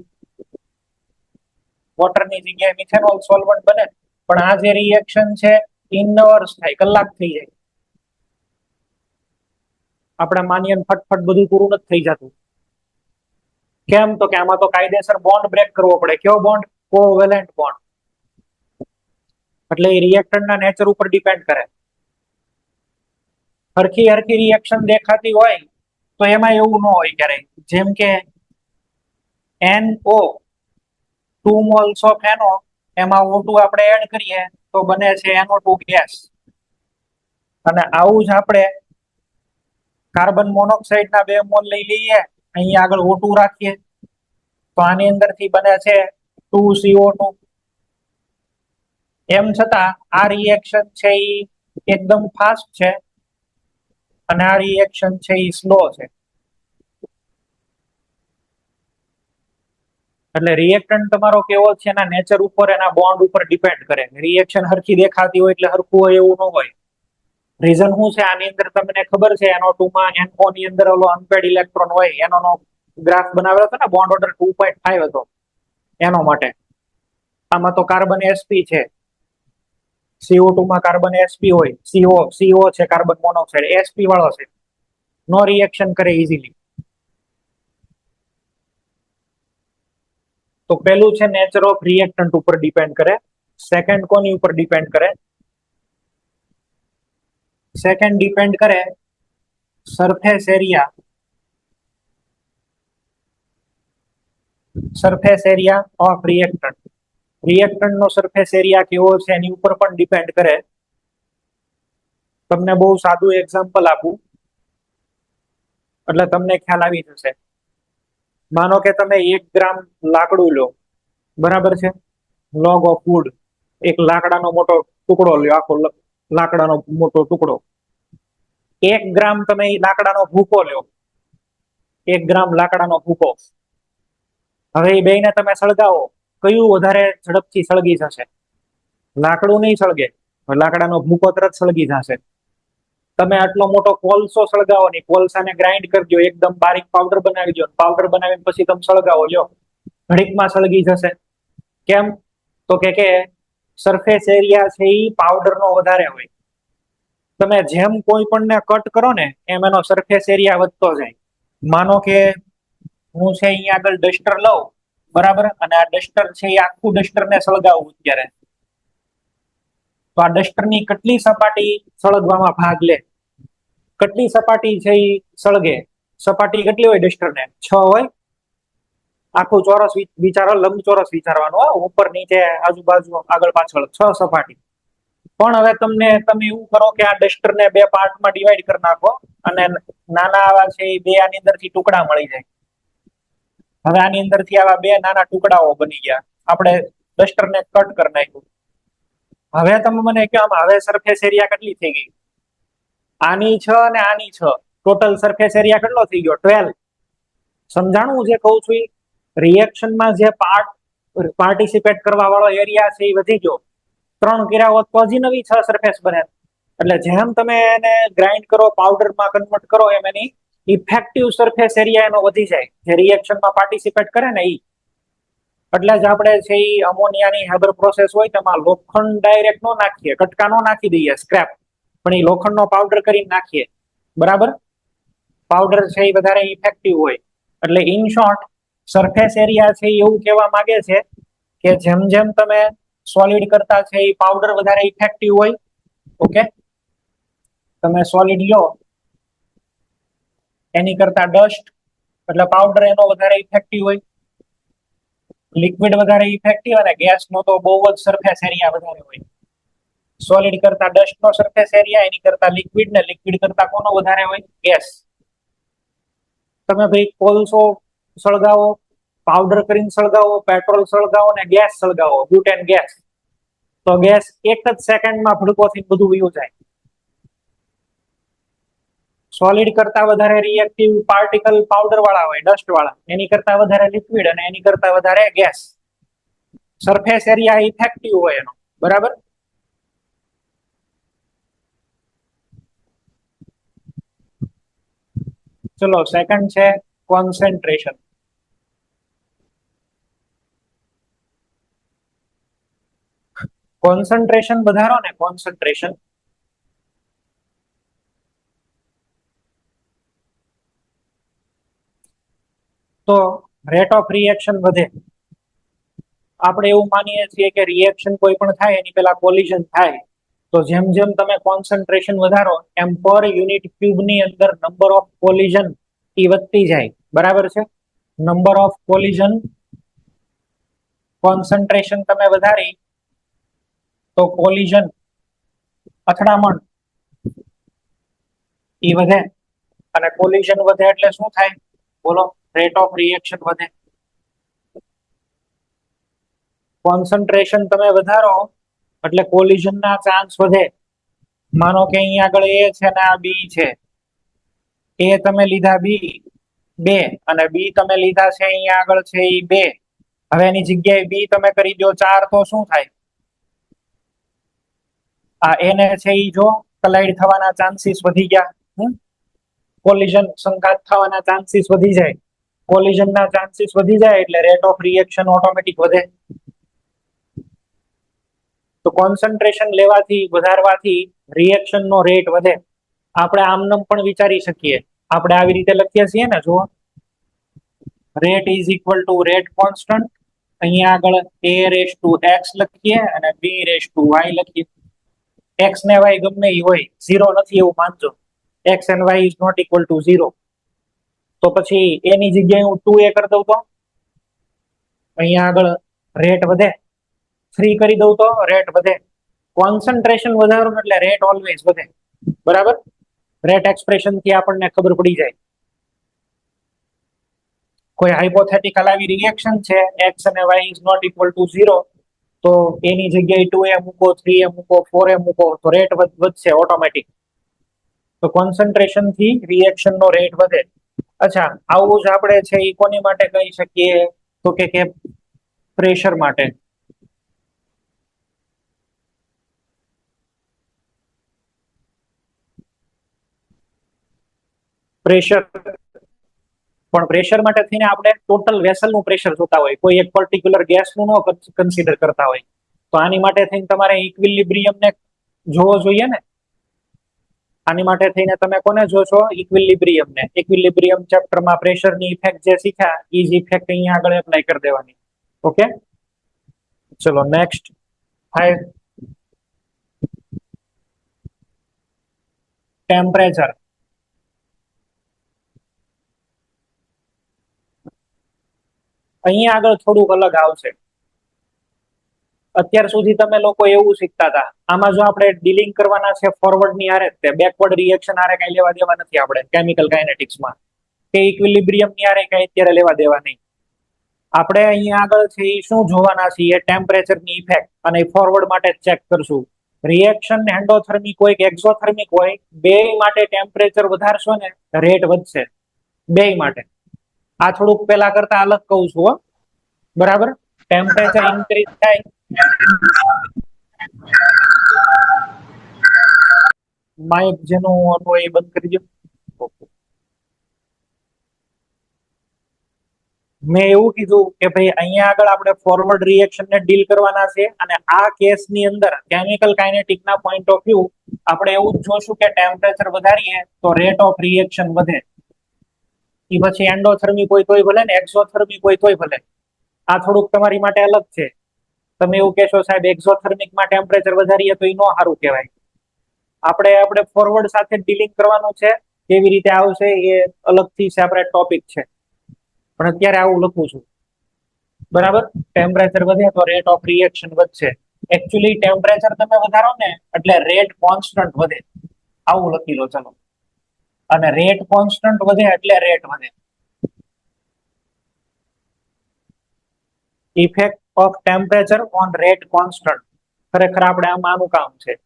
વોટરની જગ્યાએ મિથેનોલ સોલ્વન્ટ બને. પણ આ જે રિએક્શન છે ઇનવર્સ થાય, કલાક થઈ જાય. આપણે માનીએ ફટફટ બધું પૂરું નથી થઈ જતું. કેમ? તો કે આમાં તો કાયદેસર બોન્ડ બ્રેક કરવો પડે. કયો બોન્ડ? Covalent bond. એટલે એ રિએક્ટન્ટના નેચર ઉપર ડિપેન્ડ કરે. હરખી હરખી રિએક્શન દેખાતી હોય તો એમાં એવું ન હોય ક્યારેય. જેમ કે NO 2 moles of NO, એમાં O2 આપણે એડ કરીએ તો બને છે NO2 ગેસ. અને આવું જ આપણે કાર્બન મોનોક્સાઇડ ના 2 મોલ લઈ લઈએ, અહીંયા આગળ O2 રાખીએ તો આની અંદરથી બને છે 2CO2. એમ છતાં આ રિએક્શન છે એ એકદમ ફાસ્ટ છે અને આ રિએક્શન છે એ સ્લો છે. એટલે રિએક્ટન્ટ તમારો કેવો છે એના નેચર ઉપર, એના બોન્ડ ઉપર ડિપેન્ડ કરે. રિએક્શન હરખી દેખાતી હોય એટલે હરખું હોય એવું ન હોય. રીઝન શું છે? આની અંદર તમને ખબર છે NO2 માં NO ની અંદર ઓલો અનપેડ ઇલેક્ટ્રોન હોય, NO નો ગ્રાફ બનાવેલો હતો ને, બોન્ડ ઓર્ડર 2.5 હતો NO માટે. આમાં તો કાર્બન sp છે, CO2 માં કાર્બન sp હોય, CO છે કાર્બન મોનોક્સાઇડ, sp વાળો છે, નો રિએક્શન કરે ઇઝીલી. તો પેલું છે નેચર ઓફ રિએક્ટન્ટ ઉપર ડિપેન્ડ કરે. સેકન્ડ કોની ઉપર ડિપેન્ડ કરે? સેકન્ડ ડિપેન્ડ કરે surface area. Surface area of reactant. Reactant નો સરફેસ એરિયા કેવો છે એની ઉપર પણ ડિપેન્ડ કરે. તમને બહુ સાદું એક્ઝામ્પલ આપું એટલે તમને ખ્યાલ આવી જશે. માનો કે તમે 1 ગ્રામ લાકડું લો, બરાબર છે, લોગ ઓફ વુડ, એક લાકડાનો મોટો ટુકડો લ્યો, આખો લાકડાનો મોટો ટુકડો. 1 ગ્રામ તમે લાકડાનો ભૂકો લ્યો, 1 ગ્રામ લાકડાનો ભૂકો. હવે એ બેયને તમે સળગાવો, કયું વધારે ઝડપથી સળગી જશે? લાકડું નહીં સળગે, લાકડાનો ભૂકો તરત સળગી જશે. તમે આટલો મોટો કોલસો સળગાવો નહીં, કોલસાને ગ્રાઇન્ડ કરજો, એકદમ બારીક પાવડર બનાવી દો, પાવડર બનાવીને પછી તમે સળગાવો, લ્યો, ઘડીકમાં સળગી જશે. કેમ? તો કે સરફેસ એરિયા છે એ પાવડરનો વધારે હોય. તમે જેમ કોઈ પણને કટ કરો ને એમ એનો સરફેસ એરિયા વધતો જાય. માનો કે હું છે અહીંયા આગળ ડસ્ટર લઉં, બરાબર, અને આ ડસ્ટર છે એ આખું ડસ્ટરને સળગાવું અત્યારે, તો આ ડસ્ટરની કેટલી સપાટી સળગવામાં ભાગ લે? કેટલી સપાટી છે એ સળગે? સપાટી કેટલી હોય ડસ્ટરને? 6 હોય. આખું ચોરસ વિચારો, લંબચોરસ વિચારવાનું, ઉપર નીચે આજુબાજુ આગળ પાછળ 6 સપાટી. પણ હવે તમે એવું કરો કે આ ડસ્ટરને 2 પાર્ટમાં ડિવાઈડ કરી નાખો અને નાના આવા છે એ 2 આની અંદરથી ટુકડા મળી જાય. હવે આની અંદરથી આવા 2 નાના ટુકડાઓ બની ગયા, આપણે ડસ્ટરને કટ કરી નાખ્યું. હવે તમે મને કહો આમાં હવે સરફેસ એરિયા કેટલી થઈ ગઈ? આની 6 અને આની 6, ટોટલ સરફેસ એરિયા કેટલો થઈ ગયો? 12. સમજાણું જે કહું છું? રિએક્શનમાં જે પાર્ટિસિપેટ કરવા વાળો એરિયા છે એ વધી ગયો. 3 કર્યા હોત તો હજી નવી 6 સરફેસ બને. એટલે જેમ તમે એને ગ્રાઇન્ડ કરો, પાવડરમાં કન્વર્ટ કરો, એમ એની ઇફેક્ટિવ સરફેસ એરિયા એનો વધી જાય, જે રિએક્શનમાં પાર્ટિસિપેટ કરે ને એ. એટલે જ આપણે છે એ અમોનિયાની હેબર પ્રોસેસ હોય તેમાં લોખંડ ડાયરેક્ટ નો નાખીએ, કટકા નો નાખી દઈએ સ્ક્રેપ, પણ એ લોખંડનો પાવડર કરીને નાખીએ, બરાબર. પાવડર છે એ વધારે ઇફેક્ટિવ હોય. એટલે ઇન શોર્ટ સરફેસ એરિયા છે એ એવું કહેવા માંગે છે કે જેમ જેમ તમે સોલિડ કરતા છે એ પાવડર વધારે ઇફેક્ટિવ હોય. ઓકે, તમે સોલિડ લો એની કરતા ડસ્ટ એટલે પાવડર એનો વધારે ઇફેક્ટિવ હોય, લિક્વિડ વધારે ઇફેક્ટિવ, અને ગેસ નો તો બહુ જ સરફેસ એરિયા વધારે હોય. સોલિડ કરતા ડસ્ટ નો સરફેસ એરિયા, એની કરતા લિક્વિડ, ને લિક્વિડ કરતા કોનો વધારે હોય? ગેસ. તમે ભાઈ કોલસો સળગાવો, પાવડર કરીને સળગાવો, પેટ્રોલ સળગાવો ને ગેસ સળગાવો, બ્યુટેન ગેસ, તો ગેસ એક જ સેકન્ડમાં ભડકોથી બધું વયું જાય. સોલિડ કરતા વધારે રિએક્ટિવ પાર્ટિકલ પાવડર વાળા હોય, ડસ્ટ વાળા, એની કરતા વધારે લિક્વિડ, અને એની કરતા વધારે ગેસ. સરફેસ એરિયા ઇફેક્ટિવ હોય એનો, બરાબર. ચલો સેકન્ડ છે કોન્સન્ટ્રેશન. કોન્સન્ટ્રેશન વધારો ને, કોન્સન્ટ્રેશન તો રેટ ઓફ રિએક્શન વધે. આપણે એવું માનીએ છીએ કે રિએક્શન કોઈ પણ થાય એની પહેલા કોલિઝન થાય. તો જેમ જેમ તમે કોન્સન્ટ્રેશન વધારો એમ પર યુનિટ ક્યુબ ની અંદર નંબર ઓફ કોલિઝન એ વધતી જાય, બરાબર છે. નંબર ઓફ કોલિઝન, કોન્સન્ટ્રેશન તમે વધારી તો કોલિઝન અથડામણ એ વધે, અને કોલિઝન વધે એટલે શું થાય? બોલો, રેટ ઓફ રિએક્શન વધે. કોન્સન્ટ્રેશન તમે વધારો એટલે કોલિઝન ના ચાન્સ વધે. માનો કે અહીંયા આગળ એ છે ને આ બી છે, એ તમે લીધા બી 2 અને બી તમે લીધા છે અહીંયા આગળ છે એ 2. હવે એની જગ્યાએ બી તમે કરી દો 4 તો શું થાય? આ એને છે એ જો કલાઈડ થવાના ચાન્સીસ વધી ગયા, કોલિઝન સંઘાત થવાના ચાન્સીસ વધી જાય. કોલિઝન ના ચાન્સીસ વધી જાય એટલે રેટ ઓફ રિએક્શન ઓટોમેટિક વધે. તો કોન્સન્ટ્રેશન લેવાથી, વધારવાથી રિએક્શન નો રેટ વધે. આપણે આમનામ પણ વિચારી શકીએ. આપણે આવી રીતે લખીએ છીએ ને, જુઓ, rate is equal to rate constant. અહીંયા આગળ a રેસ ટુ x લખીએ અને b રેસ ટુ y લખીએ. x ને y ગમે એ હોય, 0 નથી એવું માનજો. x and y is not equal to 0. તો પછી a ની જગ્યાએ હું 2a કરી દઉં તો અહીંયા આગળ રેટ વધે. 3 કરી દઉં તો રેટ વધે. કોન્સન્ટ્રેશન વધારો એટલે રેટ ઓલવેઝ વધે, બરાબર. રેટ એક્સપ્રેશન થી આપણને ખબર પડી જાય. કોઈ હાઇપોથેટિકલ આવી રિએક્શન છે, x અને y is not equal to 0, તો એની જગ્યાએ 2a મૂકો, 3a મૂકો, 4a મૂકો, તો રેટ વધશે ઓટોમેટિક. તો કોન્સન્ટ્રેશન થી રિએક્શન નો રેટ વધે. અચ્છા, આવું જ આપણે છે એ કોની માટે કહી શકીએ? તો કે પ્રેશર માટે. પ્રેશર, પણ પ્રેશર માટે થઈને આપણે ટોટલ વેસલ નું પ્રેશર જોતા હોય, કોઈ એક પર્ટિક્યુલર ગેસ નું નો કન્સિડર કરતા હોય. તો આની માટે થઈને તમારે ઇક્વિલિબ્રિયમ ને જોવો જોઈએ ને. આની માટે થઈને તમે કોને જોશો? ઇક્વિલિબ્રિયમ ને. ઇક્વિલિબ્રિયમ ચેપ્ટરમાં પ્રેશર ની ઇફેક્ટ જે શીખ્યા એ જ ઇફેક્ટ અહીંયા આગળ એપ્લાય કરી દેવાની. ઓકે, ચલો નેક્સ્ટ 5, ટેમ્પરેચર. અહીંયા આગળ થોડુંક અલગ આવશે. અત્યાર સુધી તમે લોકો એવું શીખતા હતા. આમાં જો આપણે ડીલિંગ કરવાના છે ફોરવર્ડ ની હારે, તે બેકવર્ડ રિએક્શન હારે કઈ લેવા દેવા નથી આપણે કેમિકલ કાઇનેટિક્સમાં, કે ઇક્વિલિબ્રિયમ ની હારે કઈ અત્યારે લેવા દેવા નહીં. આપણે અહીંયા આગળ છે એ શું જોવાના છીએ? ટેમ્પરેચર ની ઇફેક્ટ, અને ફોરવર્ડ માટે ચેક કરશું. રિએક્શન એન્ડોથર્મિક હોય કે એક્ઝોથર્મિક હોય, બે માટે ટેમ્પરેચર વધારશો ને રેટ વધશે, બે માટે. આ થોડુંક પેલા કરતા અલગ કહું છું, બરાબર. ટેમ્પરેચર ઇન્ક્રીઝ થાય, માઇક જેનું હતું એ બંધ કરી દો. મેં એવું કીધું કે ભાઈ અહીંયા આગળ આપણે ફોરવર્ડ રિએક્શન ને ડીલ કરવાના છે અને આ કેસની અંદર કેમિકલ કાઇનેટિક ના પોઈન્ટ ઓફ વ્યૂ આપણે એવું જ જોશું કે ટેમ્પરેચર વધારીએ તો રેટ ઓફ રિએક્શન વધે. એ પછી એન્ડોથર્મિક હોય તોય ભલે ને એક્ઝોથર્મિક હોય તોય ભલે. આ થોડુંક તમારી માટે અલગ છે. તમે એવું કહેશો સાહેબ એક્ઝોથર્મિકમાં ટેમ્પરેચર વધારીએ તો એ નો સારું કહેવાય. આપણે ફોરવર્ડ સાથે ડીલિંગ કરવાનું છે. કેવી રીતે આવશે એ અલગથી સેપરેટ ટોપિક છે, પણ અત્યારે આવું લખું છું. બરાબર, ટેમ્પરેચર વધે તો રેટ ઓફ રિએક્શન વધશે. એકચ્યુઅલી ટેમ્પરેચર તમે વધારો ને એટલે રેટ કોન્સ્ટન્ટ વધે, આવું લખી લો ચલો. અને રેટ કોન્સ્ટન્ટ વધે એટલે રેટ વધે. Effect of temperature on rate constant. ખરેખર આપણે આમાં આનું કામ છે.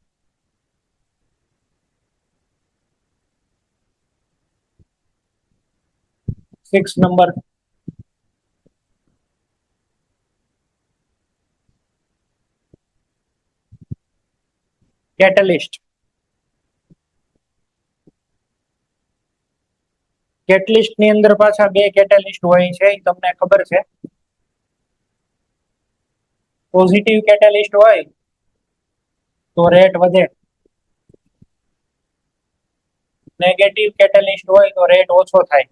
Six number, catalyst. કેટલિસ્ટ ની અંદર પાછા બે કેટેલિસ્ટ હોય છે, એ તમને ખબર છે. પોઝિટિવ કેટેલિસ્ટ હોય તો રેટ વધે, નેગેટિવ કેટેલિસ્ટ હોય તો રેટ ઓછો થાય.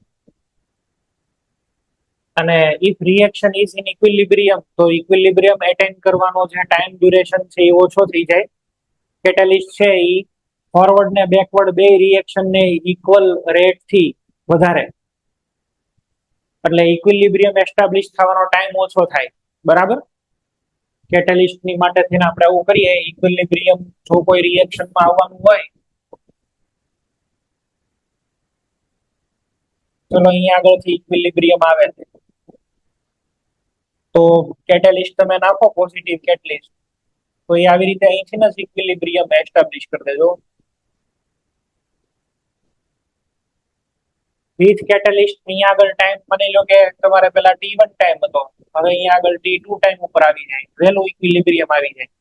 અને if reaction is in equilibrium તો ઇક્વિલિબ્રિયમ એટેન્ડ કરવાનો જે ટાઈમ ડ્યુરેશન છે એ ઓછો થઈ જાય. કેટેલિસ્ટ છે એ ફોરવર્ડ ને બેકવર્ડ બે રિએક્શન ને ઇક્વલ રેટ થી વધારે, એટલે ઇક્વિલિબ્રિયમ એસ્ટાબ્લિશ થવાનો ટાઈમ ઓછો થાય. બરાબર, કેટેલિસ્ટ ની માટે થઈને આપણે આવું કરીએ. ઇક્વિલિબ્રિયમ જો કોઈ રિએક્શનમાં આવવાનું હોય, ચલો અહીંયા આગળથી ઇક્વિલિબ્રિયમ આવે છે તો કેટેલિસ્ટ તમે નાખો પોઝિટિવ કેટલિસ્ટ, તો એ આવી રીતે અહીંથી જ ઇક્વિલિબ્રિયમ એસ્ટાબ્લિશ કરી દેજો. વિથ કેટેલિસ્ટ અહીંયા આગળ ટાઈમ માની લો કે તમારે પેલા T1 ટાઈમ હતો, હવે અહીંયા આગળ T2 ટાઈમ ઉપર આવી જાય, વહેલું ઇક્વિલિબ્રિયમ આવી જાય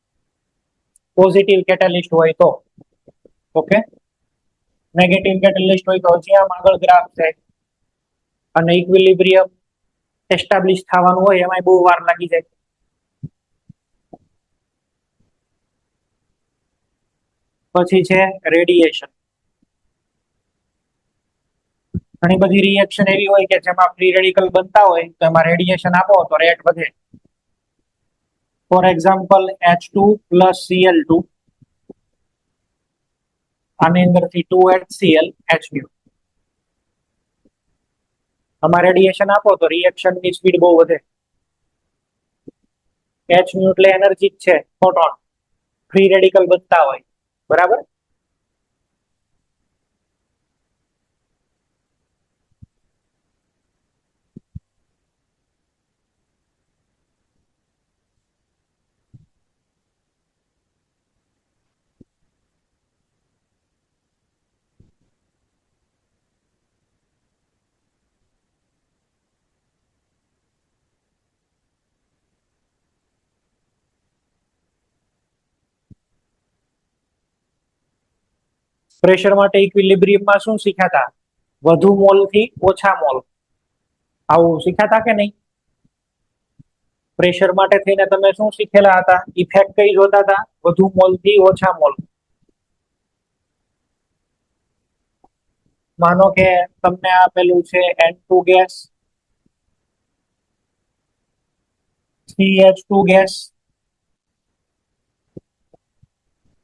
પોઝિટિવ કેટેલિસ્ટ હોય તો. ઓકે, નેગેટિવ કેટેલિસ્ટ હોય તો હજી આમ આગળ ગ્રાફ થાય અને ઇક્વિલિબ્રિયમ એસ્ટાબ્લિશ થવાનું હોય એમાં બહુ વાર લાગી જાય. પછી છે રેડિયેશન. ઘણી બધી રિએક્શન એવી હોય કે જેમાં ફ્રી રેડિકલ બનતા હોય તો એમાં રેડિયેશન આપો તો રેટ વધે. ફોર એક્ઝામ્પલ H2 + Cl2, આની અંદરથી 2HCl H2. આમાં રેડિયેશન આપો તો રિએક્શનની સ્પીડ બહુ વધે. H એટલે એનર્જી છે, ફોટોન. ફ્રી રેડિકલ બનતા હોય, બરાબર. પ્રેશર માટે ઇક્વિલિબ્રિયમમાં શું શીખ્યા હતા? વધુ મોલ થી ઓછા મોલ, આવું શીખ્યા હતા કે નહીં? પ્રેશર માટે થઈને તમે શું શીખેલા હતા? ઇફેક્ટ કઈ જોતા હતા? વધુ મોલ થી ઓછા મોલ. માનો કે તમને આપેલું છે N2 gas, CH2 gas,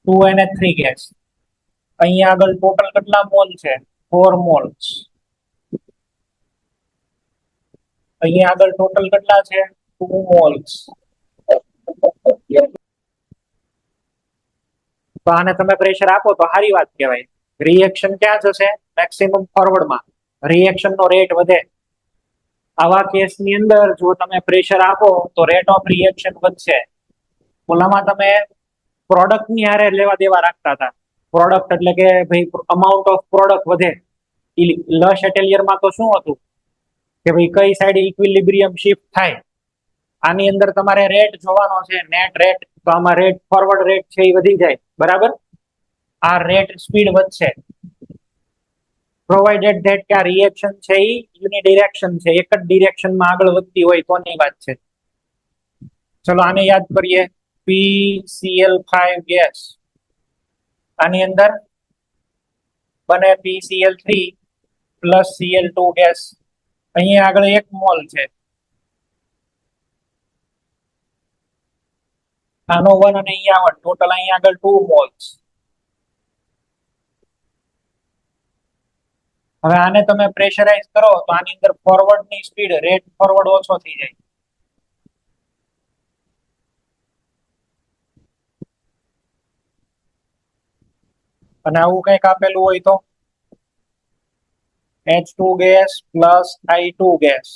2NH3 gas. અહીંયા આગળ ટોટલ કેટલા મોલ છે? 4 મોલ્સ. અહીંયા આગળ ટોટલ કેટલા છે? 2 મોલ્સ. તો આને તમે પ્રેશર આપો તો સારી વાત કહેવાય. રિએક્શન ક્યાં જશે? મેક્સિમમ ફોરવર્ડમાં. રિએક્શનનો રેટ વધે. આવા કેસની અંદર જો તમે પ્રેશર આપો તો રેટ ઓફ રિએક્શન વધશે. ઓલામાં તમે પ્રોડક્ટની હારે લેવા દેવા રાખતા હતા. પ્રોડક્ટ એટલે કે ભાઈ અમાઉન્ટ ઓફ પ્રોડક્ટ વધે. લશ એટેલિયરમાં તો શું હતું કે ભાઈ કઈ સાઈડ ઇક્વિલિબ્રિયમ શિફ્ટ થાય. આની અંદર તમારે રેટ જોવાનો છે, નેટ રેટ. તો આમાં રેટ ફોરવર્ડ રેટ છે એ વધી જાય, બરાબર. આ રેટ સ્પીડ વધશે. પ્રોવાઇડેડ ધેટ કે આ રિએક્શન છે એ યુનિડિરેક્શન છે, એક જ ડિરેક્શનમાં આગળ વધતી હોય તોની વાત છે. ચલો આને યાદ કરીએ. PCl5 ગેસ, આની અંદર બને PCl3 પ્લસ Cl2 ગેસ. અહીંયા આગળ 1 મોલ છે, આનો 1 અને અહીંયા 1, ટોટલ અહીંયા આગળ 2 મોલ્સ. હવે આને તમે પ્રેશરાઇઝ કરો તો આની અંદર ફોરવર્ડ ની સ્પીડ, રેટ ફોરવર્ડ ઓછો થઈ જાય. અને આવું કંઈક આપેલું હોય તો H2 gas plus I2 gas.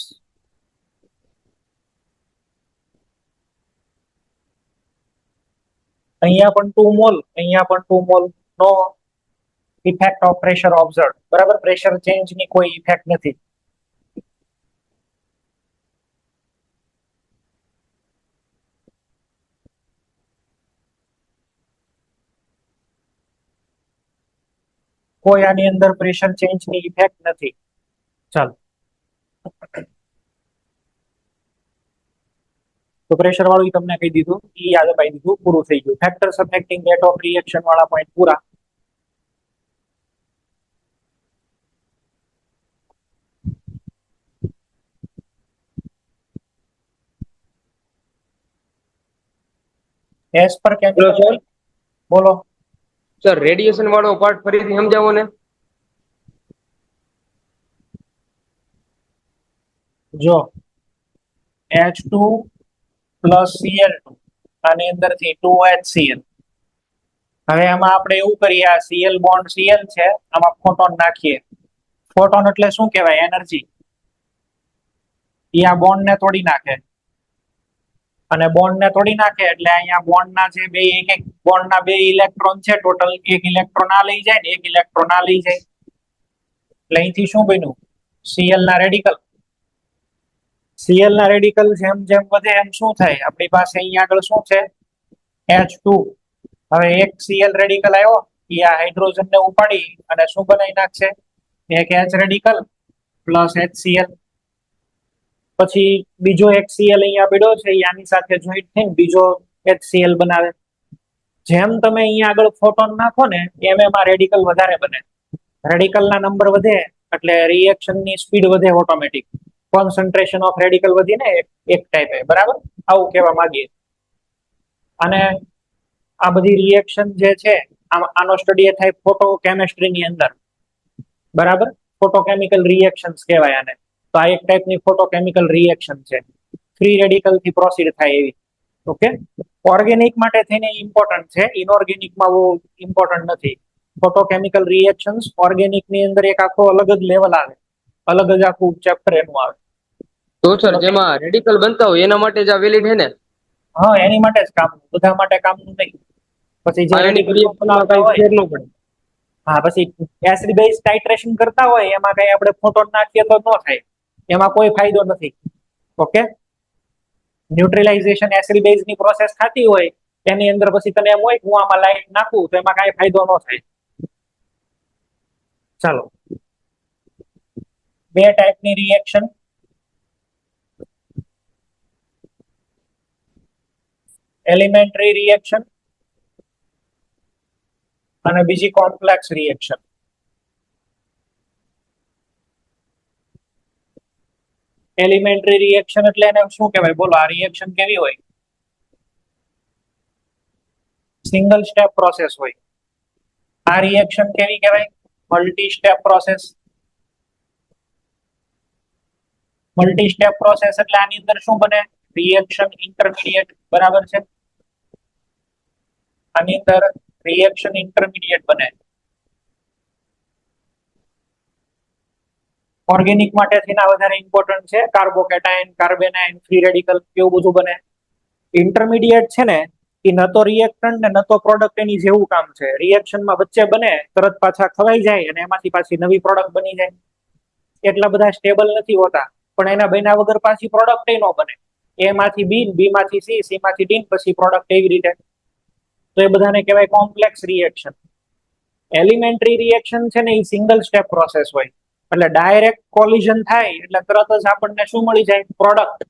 અહીંયા પણ 2 મોલ, અહીંયા પણ 2 mole. No effect of pressure observe. બરાબર, પ્રેશર ચેન્જ ની કોઈ ઇફેક્ટ નથી. કોઈ આની અંદર પ્રેશર ચેન્જ ની ઇફેક્ટ નથી. ચાલો, તો પ્રેશર વાળું તમને કહી દીધું, ઈ યાદ અપાઈ દીધું, પૂરું થઈ ગયું. Factors affecting rate of reaction વાળા પોઈન્ટ પૂરા. એસ પર કેમિકલ, બોલો સર રેડિયેશન વાળો પાર્ટ ફરીથી સમજાવો ને. જો H2 પ્લસ Cl2, આની અંદરથી 2HCl. હવે આમાં આપણે એવું કરીએ, આ Cl બોન્ડ Cl છે, આમાં ફોટોન નાખીએ. ફોટોન એટલે શું કહેવાય? એનર્જી. એ આ બોન્ડ ને તોડી નાખે, અને બોન્ડ ને તોડી નાખે એટલે અહીંયા બોન્ડ ના જે બે એક બોન્ડ ના 2 ઇલેક્ટ્રોન છે, ટોટલ 1 ઇલેક્ટ્રોન આ લઈ જાય ને 1 ઇલેક્ટ્રોન આ લઈ જાય. એટલે અહીંથી શું બન્યું? Cl ના રેડિકલ. Cl ના રેડિકલ જેમ જેમ વધે એમ શું થાય? આપણી પાસે અહીંયા આગળ શું છે? H2. હવે એક Cl રેડિકલ આવ્યો, એ આ હાઇડ્રોજન ને ઉપાડી અને શું બનાવી નાખશે? એક H રેડિકલ પ્લસ HCl. પછી બીજો એક Cl અહીંયા પડ્યો છે, એ આની સાથે જોઈન્ટ થઈને બીજો HCl બનાવે. જેમ તમે અહીંયા આગળ ફોટોન નાખો ને એમ એમાં રેડિકલ વધારે બને. રેડિકલ ના નંબર વધે એટલે રિએક્શન ની સ્પીડ વધે ઓટોમેટિક. કોન્સન્ટ્રેશન ઓફ રેડિકલ વધી ને એક ટાઈપે. બરાબર, આવું કહેવા માંગીએ. અને આ બધી રિએક્શન જે છે આનો સ્ટડી થાય ફોટોકેમિસ્ટ્રી ની અંદર. બરાબર, ફોટોકેમિકલ રિએક્શન્સ કહેવાય આને. તો આ એક ટાઈપની ફોટોકેમિકલ રિએક્શન છે, ફ્રી રેડિકલ થી પ્રોસીડ થાય એવી. ઓકે, ઓર્ગેનિક માટે થઈને ઇમ્પોર્ટન્ટ છે, ઇનઓર્ગેનિકમાં બહુ ઇમ્પોર્ટન્ટ નથી. ફોટોકેમિકલ રિએક્શન્સ ઓર્ગેનિક ની અંદર એક આખો અલગ જ લેવલ આવે, અલગ જ આખું ચેપ્ટર એનું આવે. તો સર જેમાં રેડિકલ બનતા હોય એના માટે જ આ વેલિડ છે ને? હા, એની માટે જ કામ, બધા માટે કામનું નહીં. પછી જે રેડિકલ બનાવતા હોય, ફેર ન પડે. હા, પછી એસિડ બેઝ ટાઇટ્રેશન કરતા હોય એમાં કઈ આપણે ફોટોન નાખીએ તો ન થાય, એમાં કોઈ ફાયદો નથી. ઓકે, ન્યુટ્રલાઇઝેશન એસિડ બેઝ ની પ્રોસેસ થતી હોય એની અંદર પછી તને એમ હોય કે હું આમાં લાઈટ નાખું તો એમાં કઈ ફાયદો ન થાય. ચાલો, બે ટાઈપની રિએક્શન, એલિમેન્ટરી રિએક્શન અને બીજી કોમ્પ્લેક્સ રિએક્શન. એલિમેન્ટરી રિએક્શન એટલે એને શું કહેવાય? બોલો, આ રિએક્શન કેવી હોય? સિંગલ સ્ટેપ પ્રોસેસ હોય. આ રિએક્શન કેવી કહેવાય? Multi step process. Multi step process એટલે આની અંદર શું બને? Reaction intermediate. બરાબર છે, આની અંદર રિએક્શન ઇન્ટરમીડિયેટ બને. ઓર્ગેનિક માટે થઈને વધારે ઇમ્પોર્ટન્ટ છે, કાર્બોકેટાયન, કાર્બેનાયન, ફ્રી રેડિકલ એવું બધું બને. ઇન્ટરમીડિયેટ છે ને એ ન તો રિએક્ટન્ટ ને ન તો પ્રોડક્ટ એની જેવું કામ છે. રિએક્શનમાં વચ્ચે બને, તરત પાછા ખવાઈ જાય અને એમાંથી પાછી નવી પ્રોડક્ટ બની જાય. એટલા બધા સ્ટેબલ નથી હોતા, પણ એના બન્યા વગર પાછી પ્રોડક્ટ ન બને. એ માંથી બી, બી માંથી સી, સી માંથી ડી, પછી પ્રોડક્ટ એવી રીતે. તો એ બધાને કહેવાય કોમ્પ્લેક્સ રિએક્શન. એલિમેન્ટરી રિએક્શન છે ને એ સિંગલ સ્ટેપ પ્રોસેસ હોય, એટલે ડાયરેક્ટ કોલિઝન થાય એટલે તરત જ આપણને શું મળી જાય? પ્રોડક્ટ.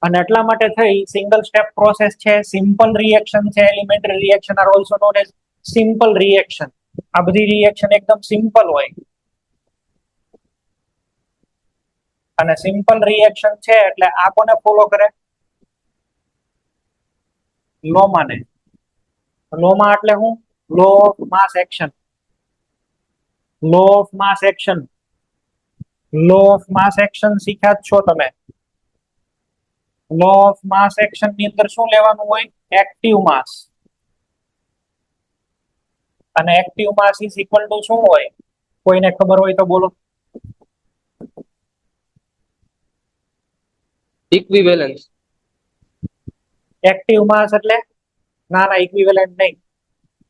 અને એટલા માટે થઈ સિંગલ સ્ટેપ પ્રોસેસ છે, સિમ્પલ રિએક્શન છે. Elementary reaction are also known as simple reaction. આ બધી રિએક્શન એકદમ સિમ્પલ હોય, અને સિમ્પલ રિએક્શન છે એટલે આ કોને ફોલો કરે? લોમાં ને. લોમાં એટલે શું? Law of mass action. Law of mass action. Law of mass action શીખ્યા જ છો તમે. લો ઓફ માસ એક્શન ની અંદર શું લેવાનું હોય? એક્ટિવ માસ. અને active mass is equal to શું હોય? કોઈને ખબર હોય તો બોલો. ઇક્વિવેલન્સ. એક્ટિવ માસ એટલે? ના ના, ઇક્વિવેલન્ટ નહીં.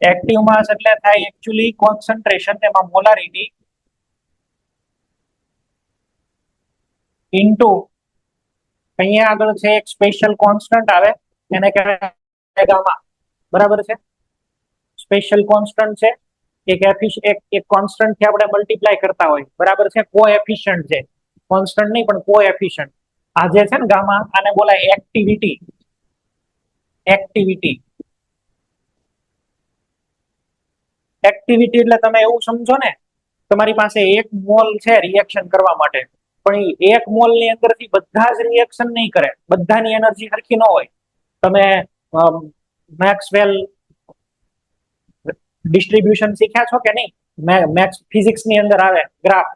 એક્ટિવ માસ એટલે થાય એકચ્યુઅલી કોન્સન્ટ્રેશન, તેમાં મોલારિટી ઇન્ટુ અહીંયા આગળ છે એક સ્પેશિયલ કોન્સ્ટન્ટ આવે, એને કહેવાય ગામા. બરાબર છે? સ્પેશિયલ કોન્સ્ટન્ટ છે, એક કોન્સ્ટન્ટ થી આપણે મલ્ટીપ્લાય કરતા હોય. બરાબર છે? કોએફિશિયન્ટ છે, કોન્સ્ટન્ટ નહીં પણ કોએફિશિયન્ટ. આ જે છે ને ગામા, આને બોલાય એક્ટિવિટી. એક્ટિવિટી. એક્ટિવિટી એટલે તમે એવું સમજો ને, તમારી પાસે 1 મોલ છે રિએક્શન કરવા માટે, પણ એ 1 મોલ ની અંદરથી બધા જ રિએક્શન નહીં કરે, બધાની એનર્જી સરખી ન હોય. તમે મેક્સવેલ ડિસ્ટ્રીબ્યુશન શીખ્યા છો કે નહીં? મેક્સ ફિઝિક્સ ની અંદર આવે ગ્રાફ.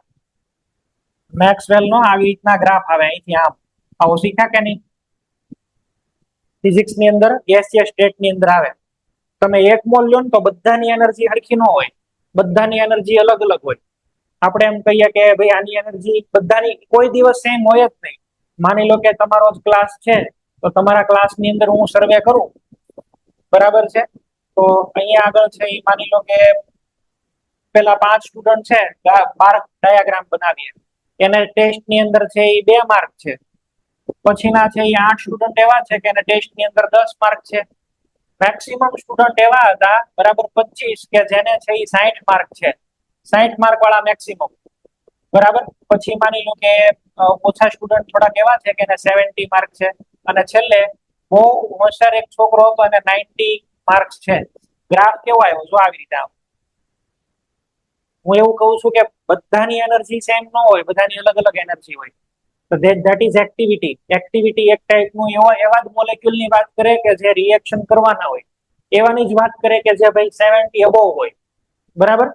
મેક્સવેલ નો આવી રીતના ગ્રાફ આવે, અહીંથી આમ. આવો શીખ્યા કે નહીં? ફિઝિક્સ ની અંદર ગેસિયસ સ્ટેટ ની અંદર આવે. તમે 1 મોલ લો ને તો બધાની એનર્જી સરખી ન હોય, બધાની એનર્જી અલગ અલગ હોય. આપણે એમ કહીએ કે ભાઈ આની એનર્જી બધાની કોઈ દિવસ સેમ હોય જ નહીં. માની લો કે તમારો જ ક્લાસ છે, તો તમારા ક્લાસની અંદર હું સર્વે કરું. બરાબર છે? તો અહીંયા આગળ છે એ માની લો કે પેલા 5 સ્ટુડન્ટ છે, બાર ડાયાગ્રામ બનાવીએ. એને ટેસ્ટ ની અંદર છે એ 2 માર્ક છે. પછીના છે એ 8 સ્ટુડન્ટ એવા છે કે એને ટેસ્ટ ની અંદર 10 માર્ક છે. મેક્સિમમ સ્ટુડન્ટ એવા હતા, બરાબર 25, કે જેને છે એ 60 માર્ક છે. 60 માર્ક વાળા મેક્સિમમ. બરાબર? પછી માની લો કે ઓછા સ્ટુડન્ટ થોડાક એવા છે કે એને 70 માર્ક છે. અને છેલ્લે બહુ હોશિયાર એક છોકરો હતો અને 90 માર્ક્સ છે. ગ્રાફ કેવો આવ્યો? જો આવી રીતે. હું એવું કહું છું કે બધાની એનર્જી સેમ ન હોય, બધાની અલગ અલગ એનર્જી હોય. તો ધેટ ઇઝ એક્ટિવિટી. એક્ટિવિટી એક ટાઈપનું એવા જ મોલેક્યુલની વાત કરે કે જે રિએક્શન કરવાના હોય, એવાની જ વાત કરે કે જે ભાઈ 70 અબોવ હોય. બરાબર?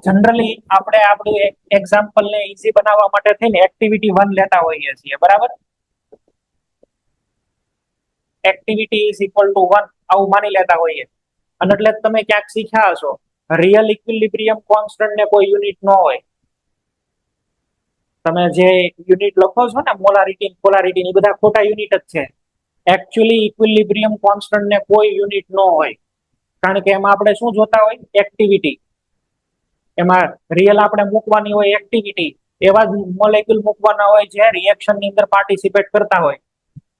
જનરલી આપણે આપણું એક્ઝામ્પલ ને ઈઝી બનાવવા માટે થઈને એક્ટિવિટી 1 લેતા હોઈએ છીએ. બરાબર? એક્ટિવિટી ઇઝ ઇક્વલ ટુ 1 આવું માની લેતા હોઈએ. અને એટલે તમે ક્યાંક શીખ્યા હશો, રિયલ ઇક્વિલિબ્રિયમ કોન્સ્ટન્ટ ને કોઈ યુનિટ ન હોય. તમે જે યુનિટ લખો છો ને, મોલારિટી, પોલારિટી, ની બધા ખોટા યુનિટ જ છે. એકચ્યુઅલી ઇક્વિલિબ્રિયમ કોન્સ્ટન્ટ ને કોઈ યુનિટ ન હોય, કારણ કે એમાં આપણે શું જોતા હોય? એક્ટિવિટી. એમાં રિયલ આપણે મૂકવાની હોય એક્ટિવિટી, એવા જ મોલેક્યુલ મૂકવાના હોય જે રિએક્શન ની અંદર પાર્ટિસિપેટ કરતા હોય.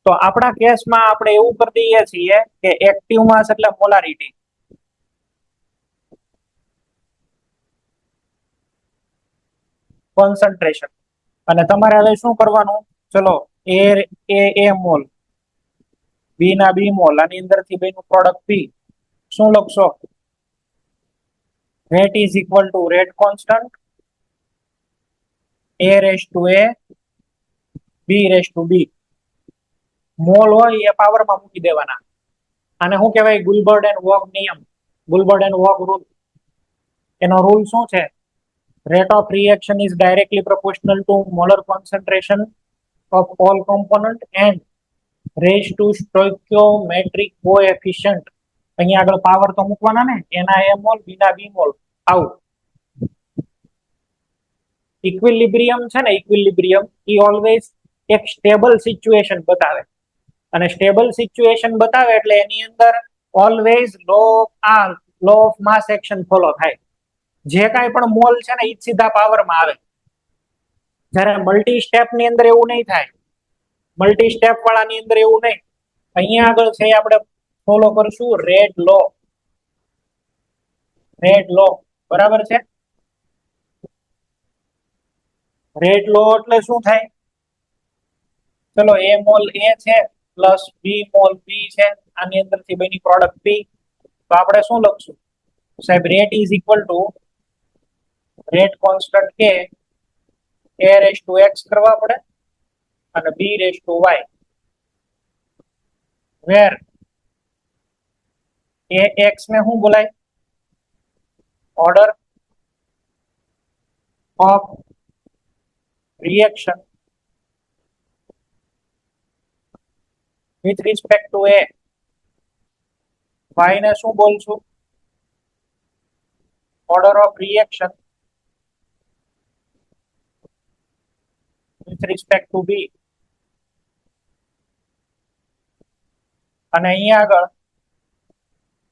તો આપણા કેસમાં આપણે એવું કરી દઈએ છીએ કે એક્ટિવ માસ એટલે મોલારિટી, કોન્સન્ટ્રેશન. અને તમારે હવે શું કરવાનું? ચલો, એ મોલ, બી ના બી મોલ, આની અંદરથી બેનું પ્રોડક્ટ પી. શું લખશો? Rate is equal to rate constant, a raise two a, b raise two b. Mall હોય એ પાવરમાં મૂકી દેવાના. આને શું કહેવાય? ગુલબર્ડ એન્ડ વોગ નિયમ, ગુલબર્ડ એન્ડ વોગ રૂલ. એનો રૂલ શું છે? Rate of reaction is directly proportional to molar concentration of all component and raised to stoichiometric coefficient. અહીંયા આગળ પાવર તો મૂકવાના ને, એના a મોલ, બી ના બી મોલ. આવું ઇક્વિલિબ્રિયમ છે ને, ઇક્વિલિબ્રિયમ એ ઓલવેઝ એક સ્ટેબલ સિચ્યુએશન બતાવે. અને સ્ટેબલ સિચ્યુએશન બતાવે એટલે એની અંદર always law of mass action follow થાય. જે કાંઈ પણ મોલ છે ને, એ સીધા પાવરમાં આવે. જ્યારે મલ્ટી સ્ટેપ ની અંદર એવું નહીં થાય. મલ્ટી સ્ટેપ વાળા ની અંદર એવું નહીં. અહીંયા આગળ છે આપણે ફોલો કરશું રેડ લો. રેડ લો બરાબર છે. રેટ લો એટલે શું થાય? ચલો A મોલ A છે પ્લસ B મોલ B છે, આની અંદરથી બની પ્રોડક્ટ P. તો આપણે શું લખશું સાહેબ? Rate is equal to rate constant કે A રેસ ટુ x કરવા પડે અને B raise to y, where AX ને શું બોલાય? Order of reaction with respect to A. Y ને શું બોલશું? Order of reaction with respect to B. અને અહીંયા આગળ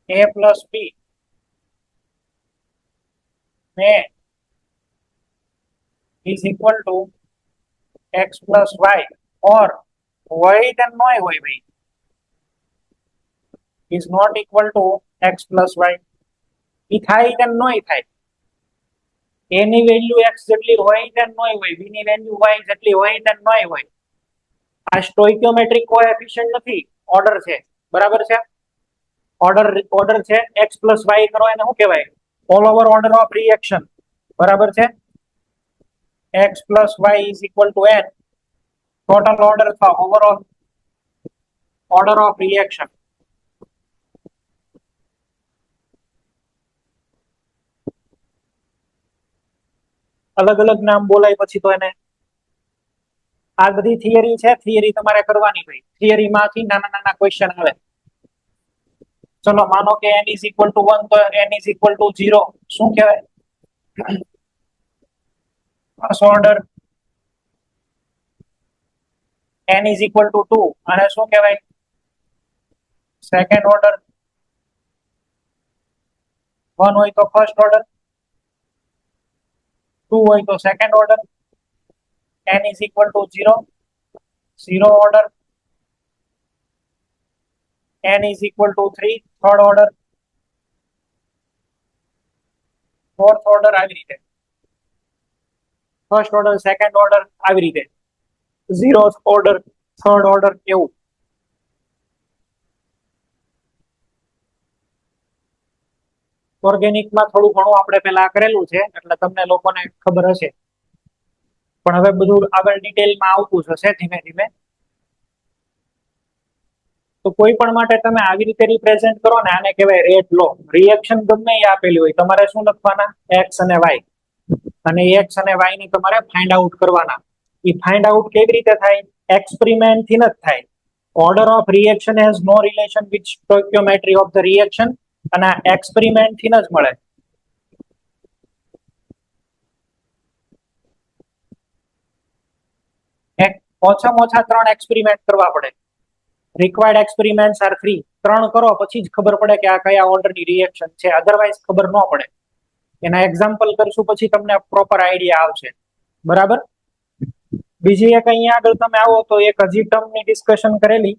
A plus B ને is equal to x plus y, or y then નોય હોય ભાઈ, is not equal to x plus y. ઈ થાય then નોય થાય. A ની વેલ્યુ x જેટલી હોય then નોય હોય, b ની વેલ્યુ y જેટલી હોય then નોય હોય. આ સ્ટોઇકિયોમેટ્રિક કોએફિશિયન્ટ નથી, ઓર્ડર છે. બરાબર છે? ઓર્ડર છે. x plus y કરો એને શું કહેવાય? All over order of reaction. બરાબર છે? x plus y is equal to n, total order था overall order of reaction. અલગ અલગ નામ બોલાય પછી તો એને. આ બધી થિયરી છે, થિયરી તમારે કરવાની ભાઈ. થિયરી માંથી નાના નાના ક્વેશ્ચન આવે. ચલો માનો કે n is equal to 1 તો n is equal to 0 શું કહેવાય? First order. n is equal to 2 આને શું કહેવાય? Second order. 1 હોય તો ફર્સ્ટ ઓર્ડર, 2 હોય તો second order. n is equal to 0, 0 order. n is equal to 3, third order. fourth order આવી રીતે. ફર્સ્ટ ઓર્ડર, સેકન્ડ ઓર્ડર આવી રીતે. 0th order, થર્ડ ઓર્ડર એવું. ઓર્ગેનિકમાં થોડું ઘણું આપણે પહેલા કરેલું છે એટલે તમને લોકોને ખબર હશે, પણ હવે બધું આગળ ડિટેલમાં આવતું જશે ધીમે ધીમે. તો કોઈ પણ માટે તમે આવી રીતે રિપ્રેઝેન્ટ કરો ને, આને કહેવાય રેટ લો. રિએક્શન ગમે એ આપેલી હોય, તમારે શું લખવાના? એક્સ અને વાય. અને એક્સ અને વાય ની તમારે ફાઇન્ડ આઉટ કરવાના. એ ફાઇન્ડ આઉટ કેવી રીતે થાય? એક્સપેરિમેન્ટ થી જ થાય. Order of reaction has no relation with stoichiometry of the reaction, અને આ એક્સપેરિમેન્ટ થી જ મળે. ઓછામાં ઓછા 3 એક્સપેરિમેન્ટ કરવા પડે. Required experiments R 3. 3 કરો પછી જ ખબર પડે કે આ કયા ઓર્ડરની રિએક્શન છે, અધરવાઇઝ ખબર ન પડે. એના એક્ઝામ્પલ કરશું પછી તમને પ્રોપર આઈડિયા આવશે. બરાબર? બીજી એક અહીંયા આગળ તમે આવો તો એક હજી ટર્મની ડિસ્કશન કરેલી,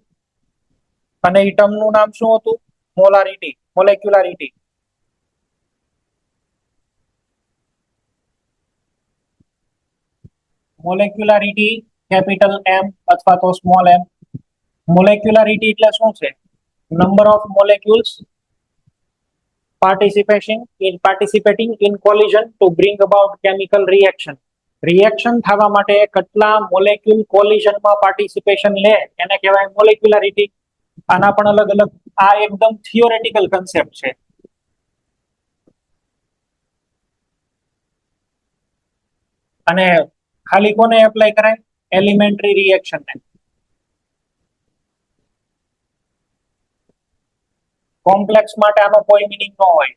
અને એ ટર્મનું નામ શું હતું? મોલારિટી, મોલેક્યુલારિટી. મોલેક્યુલારિટી કેપિટલ M અથવા તો સ્મોલ m. મોલેક્યુલારિટી એટલે શું છે? Number of molecules participating in collision to bring about chemical reaction. Reaction થવા માટે કેટલા મોલેક્યુલ કોલિઝનમાં પાર્ટિસિપેશન લે એને કહેવાય મોલેક્યુલારિટી. આના પણ અલગ અલગ, આ એકદમ થિયોરેટિકલ કન્સેપ્ટ છે. અને ખાલી કોને એપ્લાય કરાય? એલિમેન્ટરી રિએક્શન ને. કોમ્પ્લેક્સ માટે આનો કોઈ મીનિંગ ન હોય.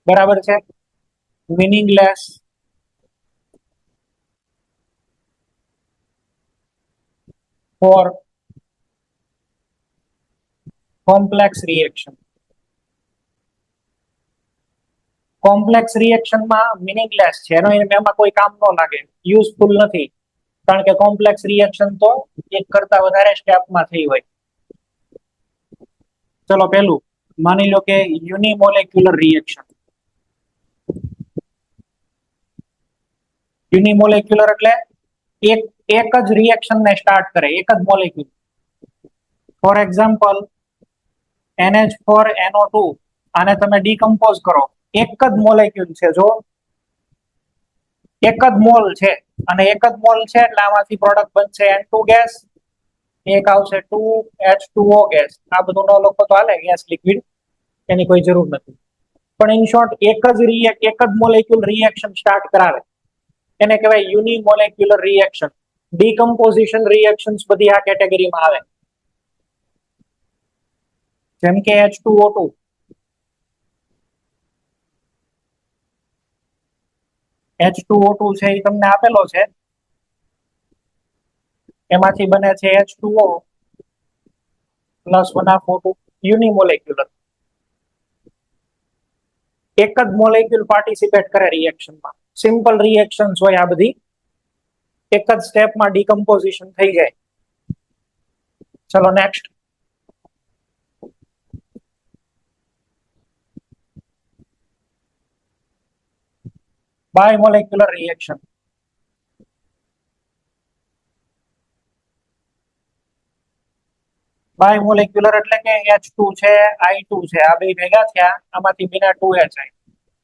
બરાબર છે? Meaningless. For complex reaction. Complex રિએક્શનમાં મીનિંગલેસ છે, એમાં કોઈ કામ ન લાગે, યુઝફુલ નથી. કારણ કે કોમ્પ્લેક્સ રિએક્શન તો એક કરતા વધારે સ્ટેપમાં થઈ હોય. ચલો પેલું માની લો કે યુનિમોલેક્યુલર રિએક્શન. યુનિમોલેક્યુલર એટલે એક જ રિએક્શન ને સ્ટાર્ટ કરે, એક જ મોલેક્યુલ. ફોર એક્ઝામ્પલ NH4NO2 આને તમે ડીકમ્પોઝ કરો, એક જ મોલેક્યુલ છે, જો એક જ મોલ છે, અને એક જ મોલ છે એટલે આમાંથી પ્રોડક્ટ બનશે N2 ગેસ, એક આવશે 2H2O ગેસ. આ બધું નો લોકો તો હાલે, ગેસ લિક્વિડ એની કોઈ જરૂર નથી. પણ ઇન શોર્ટ એક જ મોલેક્યુલ રિએક્શન સ્ટાર્ટ કરાવે એને કહેવાય યુનિમોલેક્યુલર રિએક્શન. ડીકમ્પોઝિશન રિએક્શન્સ બધી આ કેટેગરીમાં આવે, જેમ કે H2O2. H2O2 છે એ તમને આપેલો છે, એમાંથી બને છે H2O પ્લસ 1O2, યુનિમોલેક્યુલર. એક જ મોલેક્યુલ પાર્ટિસિપેટ કરે રિએક્શનમાં. સિમ્પલ રિએક્શન્સ હોય આ બધી, એક જ સ્ટેપમાં ડીકમ્પોઝિશન થઈ જાય. ચલો નેક્સ્ટ. બાયમોલેક્યુલર રિએક્શન. બાયમોલેક્યુલર એટલે કે H2 છે, I2 છે, આ બે ભેગા થયા, આમાંથી બિના 2H આઈ.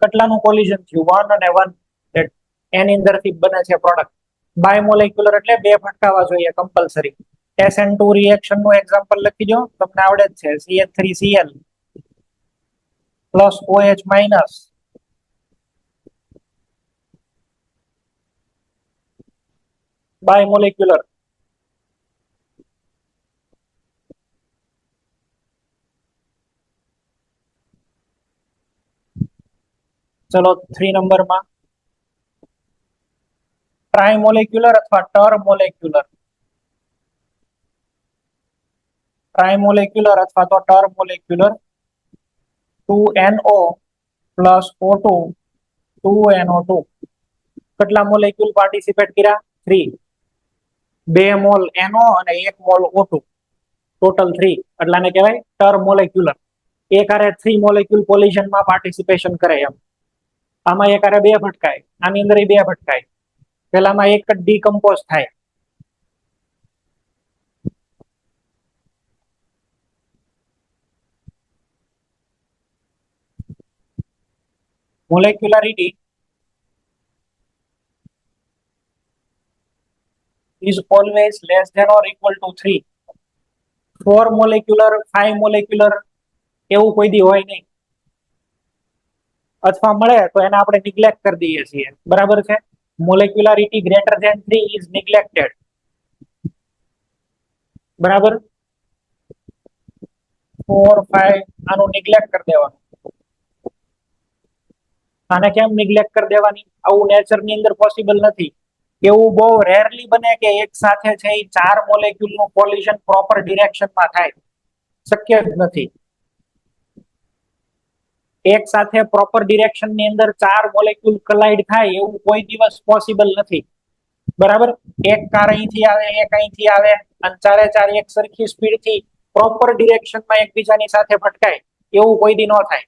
કેટલાનું કોલિઝન થયું? 1 અને 1. એની અંદરથી બને છે પ્રોડક્ટ. બાયમોલેક્યુલર એટલે બે ફટકાવા જોઈએ કમ્પલસરી. SN2 રિએક્શન નું એક્ઝામ્પલ લખી દો, તમને આવડે જ છે. CH3Cl plus OH minus, બાયમોલેક્યુલર. ચલો 3 નંબરમાં ટ્રાયમોલેક્યુલર અથવા ટરમોલેક્યુલર. ટ્રાયમોલેક્યુલર અથવા તો ટરમોલેક્યુલર. 2NO plus O2 2NO2. કેટલા મોલેક્યુલ પાર્ટિસિપેટ કર્યા? 3. 2 મોલ NO અને 1 મોલ O2, ટોટલ 3. એટલે આને કહેવાય ટરમોલેક્યુલર. એક આરે 3 મોલેક્યુલ કોલિઝનમાં પાર્ટિસિપેશન કરે એમ. આમાં એક આરે 2 ફટકાય, આની અંદર 2 ફટકાય. પેલામાં એક જ ડીકમ્પોઝ થાય. molecularity is always less than or equal to 3. 4 molecular 5 molecular એવું કોઈ દી હોય નહીં, અથવા મળે તો એને આપણે નિગ્લેક્ટ કરી દઈએ છીએ. બરાબર છે? મોલેક્યુલારિટી ગ્રેટર ધેન 3 ઇઝ નિગ્લેક્ટેડ. બરાબર? 4 5 આનું નિગ્લેક્ટ કરી દેવાનું. આને કેમ નિગ્લેક્ટ કરી દેવાની? આવું નેચર ની અંદર પોસિબલ નથી. એવું બહુ રેરલી બને કે એક સાથે છે એ 4 મોલેક્યુલ નું કોલિઝન પ્રોપર ડિરેક્શનમાં થાય. શક્ય જ નથી. એક સાથે પ્રોપર ડિરેક્શન ની અંદર 4 મોલેક્યુલ કલાઈડ થાય એવું કોઈ દિવસ પોસિબલ નથી. બરાબર? એક કાર અહીંથી આવે, એક અહીંથી આવે, અને ચારે ચાર એક સરખી સ્પીડથી પ્રોપર ડિરેક્શનમાં એકબીજાની સાથે ભટકાય એવું કોઈ દી ન થાય.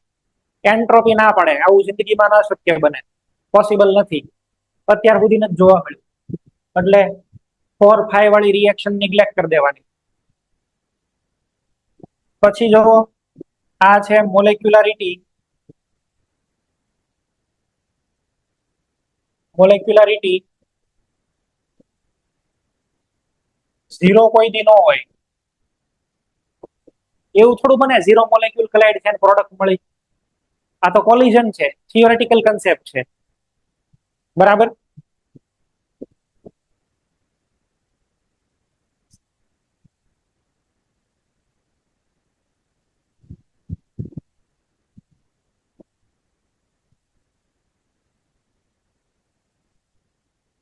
એન્ટ્રોપી ના પડે, આવું જિંદગીમાં ન શક્ય બને, પોસિબલ નથી, અત્યાર સુધી નથી જોવા મળ્યું. એટલે 4 5 વાળી રિએક્શન નિગ્લેક્ટ કરી દેવાની. પછી જો આ છે મોલેક્યુલારિટી. મોલેક્યુલારિટી 0 કોઈ દી ન હોય. એવું થોડું બને 0 મોલેક્યુલ કલાઈડ થઈને પ્રોડક્ટ મળી. આ તો કોલિઝન છે, થિયોરેટિકલ કન્સેપ્ટ છે. બરાબર?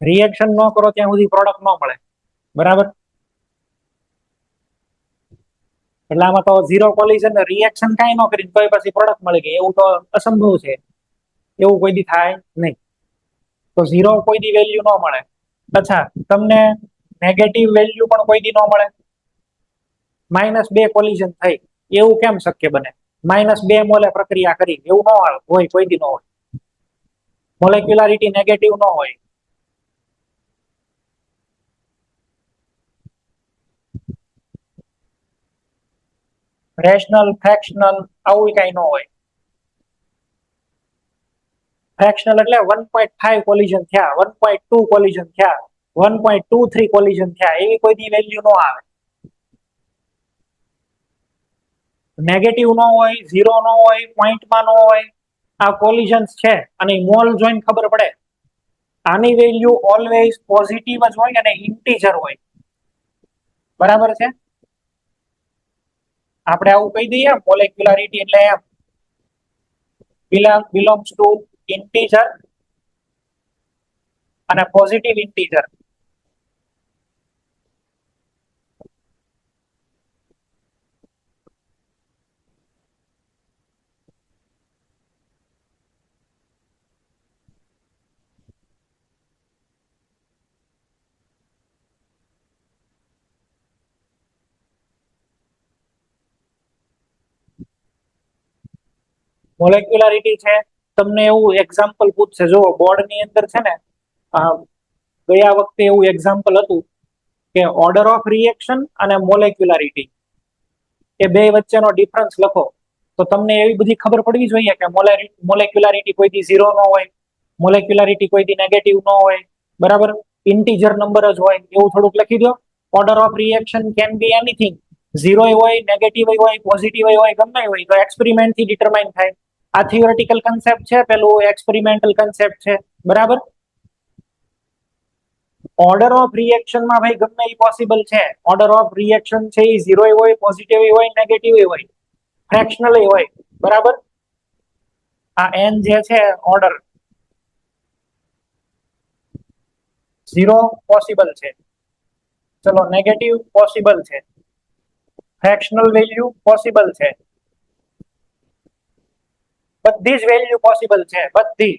રિએક્શન ન કરો ત્યાં સુધી પ્રોડક્ટ ન મળે. બરાબર? એટલે આમાં તો 0 કોલિઝન રિએક્શન કાંઈ ન કરી તોય પછી પ્રોડક્ટ મળી ગઈ એવું તો અસંભવ છે. એવું કોઈ દી થાય નહીં. તો 0 કોઈ દી વેલ્યુ ન મળે. અચ્છા, તમને નેગેટિવ વેલ્યુ પણ કોઈ દી ન મળે. -2 કોલિઝન થઈ એવું કેમ શક્ય બને? -2 મોલે પ્રક્રિયા કરી એવું ન હોય કોઈ દી ન હોય. મોલેક્યુલારિટી નેગેટિવ ન હોય. રેશનલ, ફ્રેક્શનલ આવું કઈ ન હોય. ફ્રેક્શનલ એટલે 1.5 કોલિઝન થયા, 1.2 કોલિઝન થયા, 1.23 કોલિઝન થયા, એવી કોઈ દી વેલ્યુ ન આવે. નેગેટિવ ન હોય, ઝીરો ન હોય, પોઈન્ટમાં ન હોય, આ કોલિઝન્સ છે અને મોલ જોઈને ખબર પડે. આની વેલ્યુ ઓલવેઝ પોઝિટિવ જ હોય અને ઇન્ટીજર હોય. બરાબર છે? આપણે આવું કહી દઈએ મોલેક્યુલારિટી એટલે એમ બિલોંગ્સ ટુ ઇન્ટીજર અને પોઝિટિવ ઇન્ટીજર. મોલેક્યુલારિટી છે, તમને એવું એક્ઝામ્પલ પૂછશે. જો બોર્ડ ની અંદર છે ને ગયા વખતે એવું એક્ઝામ્પલ હતું કે ઓર્ડર ઓફ રિએક્શન અને મોલેક્યુલારિટી એ બે વચ્ચેનો ડિફરન્સ લખો. તો તમને એવી બધી ખબર પડવી જોઈએ કે મોલેક્યુલારિટી કોઈ દી ઝીરો ન હોય, મોલેક્યુલારિટી કોઈ દી નેગેટિવ ન હોય, બરાબર, ઇન્ટીજર નંબર જ હોય, એવું થોડુંક લખી દો. Order of reaction can be anything, zero હોય, નેગેટિવ હોય, પોઝિટિવ હોય, ગમે હોય, તો એક્સપેરિમેન્ટ થી ડિટરમાઇન થાય. આ થિયોરેટિકલ કન્સેપ્ટ છે, પેલું એક્સપેરિમેન્ટલ કન્સેપ્ટ છે, બરાબર. ઓર્ડર ઓફ રિએક્શન માં ભાઈ ગમે એ પોસિબલ છે. ઓર્ડર ઓફ રિએક્શન છે એ ઝીરો હોય, પોઝિટિવ હોય, નેગેટિવ હોય, ફ્રેક્શનલ હોય, બરાબર. આ એન જે છે ઓર્ડર, ઝીરો પોસિબલ છે, ચલો નેગેટિવ પોસિબલ છે, ફ્રેક્શનલ વેલ્યુ પોસિબલ છે, બધી જ વેલ્યુ પોસિબલ છે, બધી.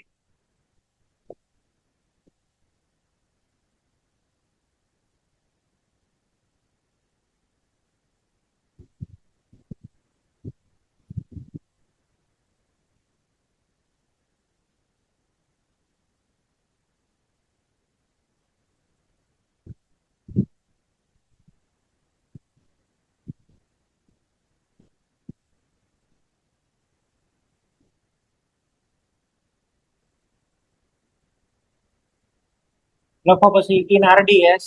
લખો પછી in RDS,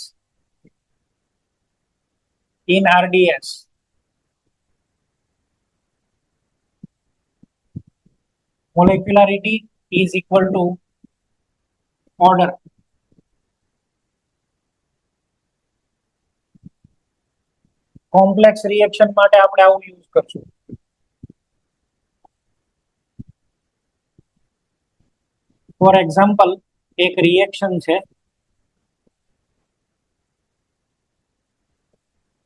molecularity is equal to order. Complex reaction માટે આપણે આવું યુઝ કરશું. ફોર એક્ઝામ્પલ, એક રિએક્શન છે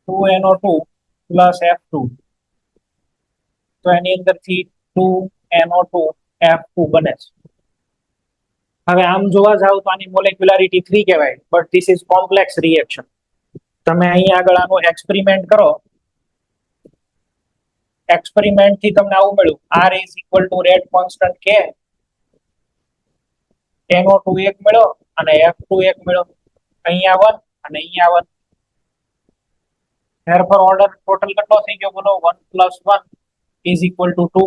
2NO2 પ્લસ F2, તો એની અંદરથી 2NO2 F2 બને છે. હવે આમ જોવા જાવ તો આની મોલેક્યુલારિટી 3 કહેવાય, but this is complex reaction. તમે અહીં આગળ આનું એક્સપેરિમેન્ટ કરો, એક્સપેરિમેન્ટ થી તમને આવું મળ્યું, R is equal to rate constant K, NO2 એક મળ્યો અને F2 એક મળ્યો, અહીંયા 1 અને અહીંયા 1. therefore ઓર્ડર ટોટલ કેટલો થઈ ગયો બોલો? 1 + 1 ઇઝ ઇક્વલ ટુ 2.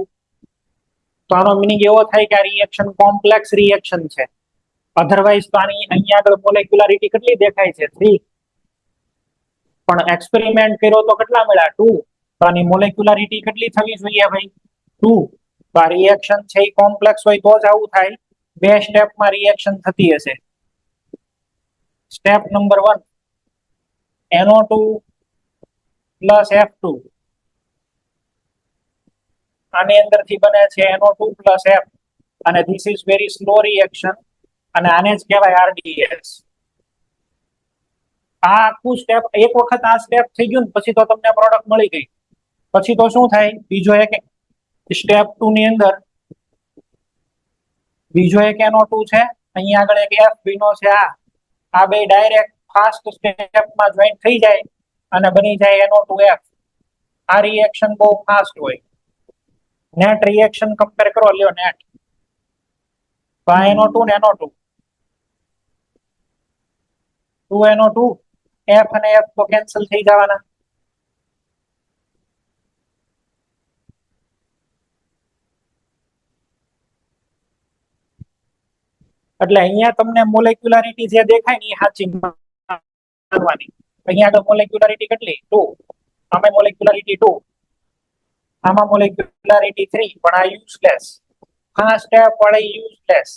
તો આનો મીનિંગ એવો થાય કે આ રિએક્શન કોમ્પ્લેક્સ રિએક્શન છે. અધરવાઇઝ તો આની અહીંયા આગળ મોલેક્યુલારિટી કેટલી દેખાય છે? 3. પણ એક્સપેરિમેન્ટ કર્યો તો કેટલા મળ્યા? 2. તો આની મોલેક્યુલારિટી કેટલી થવી જોઈએ ભાઈ? 2. તો આ રિએક્શન છે એ કોમ્પ્લેક્સ હોય તો જ આવું થાય. બે સ્ટેપમાં રિએક્શન થતી હશે. Step number 1, NO2 plus F2, આની અંદરથી બને છે NO2 પ્લસ F, અને this is very slow reaction, અને આને જ કહેવાય RDS. આ આખું સ્ટેપ, એક વખત આ સ્ટેપ થઈ ગયું ને પછી તો તમને પ્રોડક્ટ મળી ગઈ. પછી તો શું થાય? બીજો એક સ્ટેપ 2 ની અંદર બીજો એક NO2 છે, અહીંયા આગળ એક F ભીનો છે. આ બે ડાયરેક્ટ ફાસ્ટ સ્ટેપમાં જોઈન્ટ થઈ જાય અને બની જાય NO2F. આ રિએક્શન બહુ ફાસ્ટ હોય. નેટ રિએક્શન કમ્પેર કરો, લ્યો નેટ. તો આ NO2 ને NO2, 2NO2, F અને F તો કેન્સલ થઈ જવાના. એટલે અહીંયા તમને મોલેક્યુલારિટી જે દેખાય ને એ સાચી માનવાની. અહીંયા આગળ મોલેક્યુલારિટી કેટલી 2, આમાં મોલેક્યુલારિટી 2, આમાં મોલેક્યુલારિટી 3, પણ આ યુઝલેસ. આ સ્ટેપ વાળી યુઝલેસ,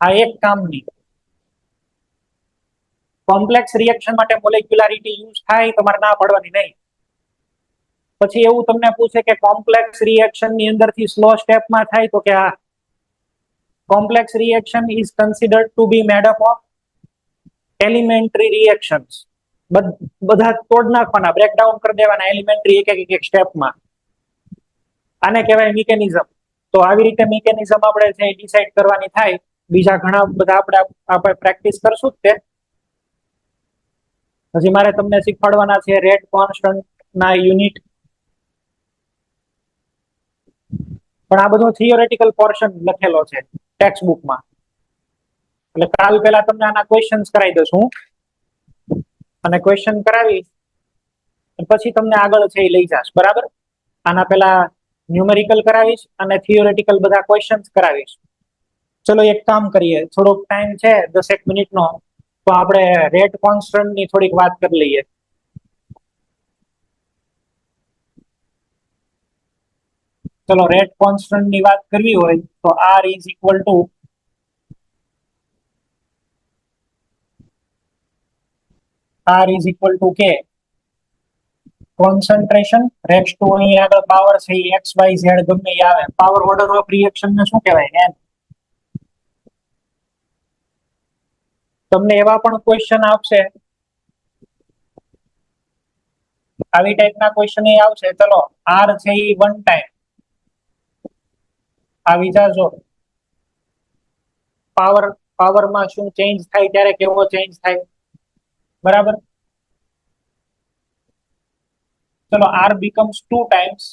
આ એક કામની. કોમ્પ્લેક્સ રિએક્શન માટે મોલેક્યુલારિટી યુઝ થાય તમારે ના પડવાની નહીં. પછી એવું તમને પૂછે કે કોમ્પ્લેક્સ રિએક્શન ની અંદરથી સ્લો સ્ટેપમાં થાય તો કે આ complex reaction is considered to be made up of elementary reactions. બધા તોડ નાખવાના, બ્રેકડાઉન કરી દેવાના એલિમેન્ટરી એક સ્ટેપમાં. આને કહેવાય મિકેનિઝમ. તો આવી રીતે મિકેનિઝમ આપણે જે ડિસાઈડ કરવાની થાય. બીજા ઘણા બધા આપણે પ્રેક્ટિસ કરશું જ તે. હજી મારે તમને શીખવાડવાના છે રેટ કોન્સ્ટન્ટ ના યુનિટ. પણ આ બધો થિયોરેટિકલ પોર્શન લખેલો છે ટેક્સ્ટ બુકમાં. એટલે કાલ પહેલા તમને આના ક્વેશ્ચન્સ કરાવી દઉં અને ક્વેશ્ચન કરાવી પછી તમને આગળ છે એ લઈ જાશ. બરાબર, આના પહેલા ન્યુમેરિકલ કરાવીશ અને થિયોરેટિકલ બધા ક્વેશ્ચન્સ કરાવીશ. ચલો એક કામ કરીએ, થોડોક ટાઈમ છે 10 મિનિટનો, તો આપણે રેટ કોન્સ્ટન્ટ ની થોડીક વાત કરી લઈએ. ચલો રેટ કોન્સ્ટન્ટ ની વાત કરવી હોય તો R is equal to K concentration રેક્સ ટુ અહીં આગળ પાવર છે x y z ગમે એ આવે. પાવર ઓર્ડર ઓફ રિએક્શન ને શું કહેવાય? n. તમને એવા પણ ક્વેશ્ચન આપશે, આવી ટાઈપના ક્વેશ્ચન એ આવશે. ચલો R છે એ 1 ટાઈમ આ વિચારજો. પાવરમાં શું ચેન્જ થાય ત્યારે કેવો ચેન્જ થાય? બરાબર. ચલો R becomes 2 times.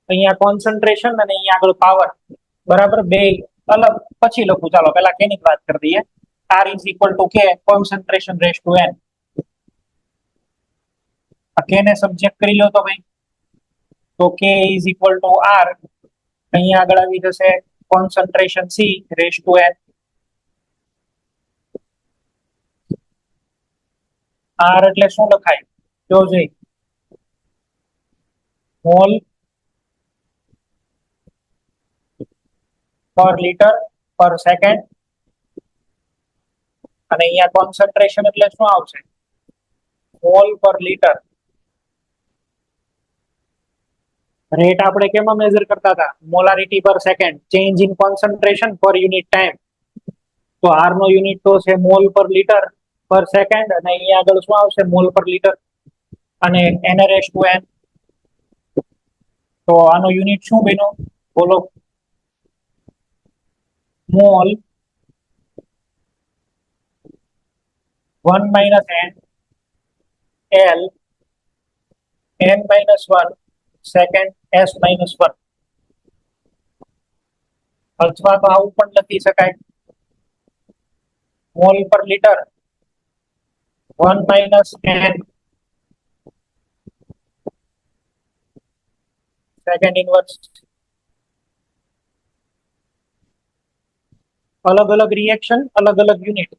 અહીંયા કોન્સન્ટ્રેશન અને અહીંયા આગળ પાવર. બરાબર, બે અલગ પછી લખું. ચાલો પહેલા કેની વાત કરી દઈએ. R is equal to K concentration raised to n. આ K ને સબ્જેક્ટ કરી લો તો ભાઈ, તો K is equal to R. અહીંયા આગળ આવી જશે concentration C raised to n. R એટલે શું લખાય? જો જોઈ મોલ પર લિટર પર સેકન્ડ. અને અહીંયા કોન્સન્ટ્રેશન એટલે શું આવશે? મોલ પર લિટર. રેટ આપણે કેમાં મેજર કરતા હતા? મોલારિટી પર સેકન્ડ. ચેન્જ ઇન કોન્સન્ટ્રેશન પર યુનિટ ટાઈમ. તો R નો યુનિટ તો છે મોલ પર લિટર પર સેકન્ડ અને અહીંયા આગળ શું આવશે? મોલ પર લિટર અને n/n. તો આનો યુનિટ શું બન્યો બોલો? Mall 1 - n L n-1 second s-1. અથવા તો આવું પણ લખી શકાય, મોલ પર લિટર 1 - n સેકન્ડ ઇનવર્સ. અલગ અલગ રિએક્શન, અલગ અલગ યુનિટ.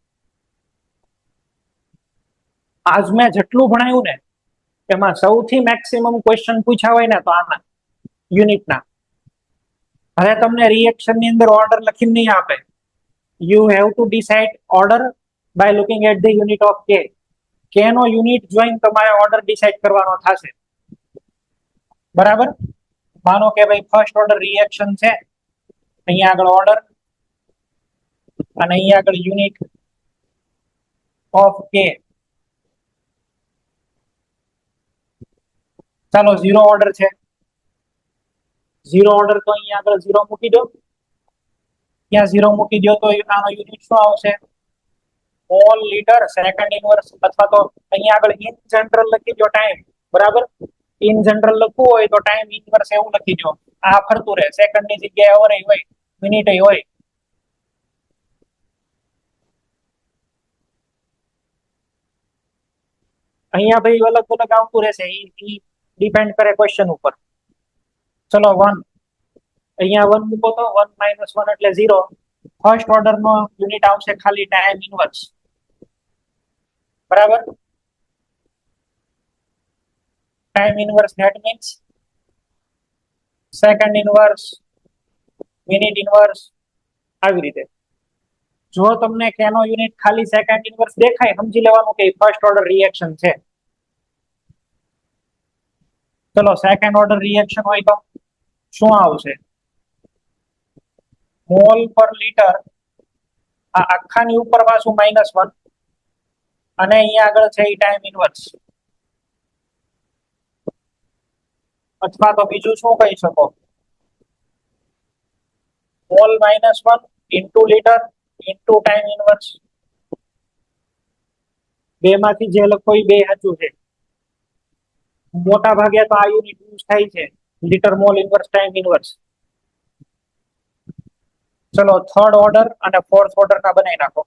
આજ મેં જેટલું ભણાયું ને એમાં સૌથી મેક્સિમમ ક્વેશ્ચન પૂછ્યા હોય ને તો આના યુનિટના. હવે તમને રિએક્શન ની અંદર ઓર્ડર લખીને નહીં આપે. You have to decide order by looking at the unit of K. K નો યુનિટ જોઈને તમારે ઓર્ડર ડિસાઇડ કરવાનો થશે. બરાબર. માનો કે ભાઈ ફર્સ્ટ ઓર્ડર રિએક્શન છે, અહીંયા આગળ ઓર્ડર અને અહીંયા આગળ યુનિટ ઓફ K. ચાલો 0 ઓર્ડર છે. 0 ઓર્ડર તો અહીંયા આગળ 0 મૂકી દો. ત્યાં 0 મૂકી દો તો આનો યુનિટ શું આવશે? Mall litre second inverse. અથવા તો અહીંયા આગળ ઇન જનરલ લખી દો ટાઈમ. બરાબર, ઇન જનરલ લખવું હોય તો ટાઈમ ઇનવર્સ એવું લખી દો. આ ફરતું રહે, સેકન્ડ ની જગ્યાએ અવર હોય, મિનિટ હોય. અહીંયા ભાઈ અલગ અલગ આવતું રહેશે, ઈ ડિપેન્ડ કરે ક્વેશ્ચન ઉપર. ચલો 1 અહીંયા 1 મૂકો તો 1 - 1 એટલે 0. ફર્સ્ટ ઓર્ડર નો યુનિટ આવશે ખાલી ટાઈમ ઇનવર્સ. બરાબર? Time inverse that means second inverse, minute inverse, આવી રીતે. જો તમને કેનો યુનિટ ખાલી સેકન્ડ ઇનવર્સ દેખાય, સમજી લેવાનું કે ફર્સ્ટ ઓર્ડર રિએક્શન છે. ચલો સેકન્ડ ઓર્ડર રિએક્શન હોય તો શું આવશે? મોલ પર લીટર, આ આખાની ઉપર પાછું -1 અને અહીંયા આગળ છે એ ટાઈમ ઇનવર્સ. અથવા તો બીજું શું કહી શકો? Mall -1 into litre into time inverse. બે માંથી જે લખો એ બે સાચું છે. મોટા ભાગે તો આ યુનિટ યુઝ થાય છે, litre mall inverse time inverse. ચલો થર્ડ ઓર્ડર અને ફોર્થ ઓર્ડર ના બનાવી નાખો.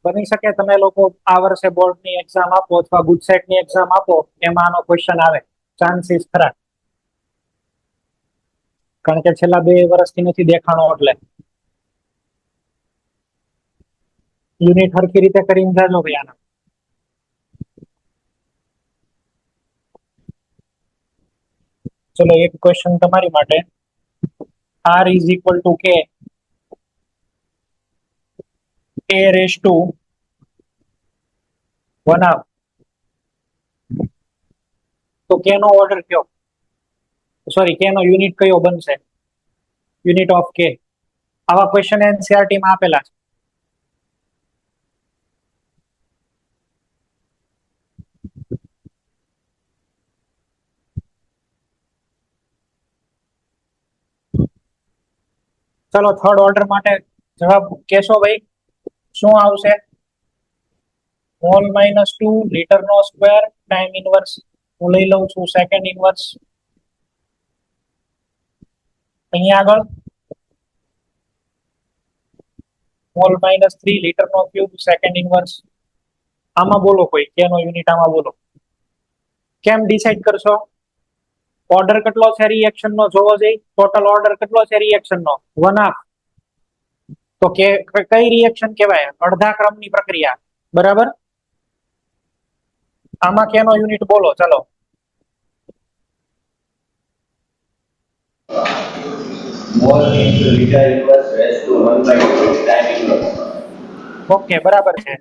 બની શકે તમે લોકો આ વર્ષે બોર્ડની એક્ઝામ આપો અથવા ગુજસેટની એક્ઝામ આપો, એમાં આનો ક્વેશ્ચન આવે, ચાન્સીસ ખરા. કારણ કે છેલ્લા 2 વર્ષથી નથી દેખાણો એટલે યુનિટ હરખી રીતે કરીને જાજો ભાઈ આના. ચલો એક ક્વેશ્ચન તમારી માટે. R is equal to K A raised to 1/2. તો K નો ઓર્ડર કયો? સોરી, K નો યુનિટ કયો બનશે? Unit of K. આવા ક્વેશ્ચન એનસીઆરટી માં આપેલા છે. ચલો થર્ડ ઓર્ડર માટે જવાબ કેશો ભાઈ, શું આવશે? મોલ -2 લીટર નો સ્ક્વેર ટાઈમ ઇનવર્સ. હું લઈ લઉં છું સેકન્ડ ઇનવર્સ. અહીંયા આગળ મોલ -3 લીટર નો ક્યુબ સેકન્ડ ઇનવર્સ. આમાં બોલો કોઈ કેનો યુનિટ, આમાં બોલો. કેમ ડિસાઈડ કરશો? ઓર્ડર કેટલો છે રિએક્શન નો જોવો જોઈએ. ટોટલ ઓર્ડર કેટલો છે રિએક્શન નો? 1/2. તો કે કઈ રિએક્શન કહેવાય? અડધા ક્રમની પ્રક્રિયા. બરાબર? આમાં કેનો યુનિટ બોલો ચલો. Mole into liter inverse raised to 1/2 time inverse. Okay, બરાબર છે,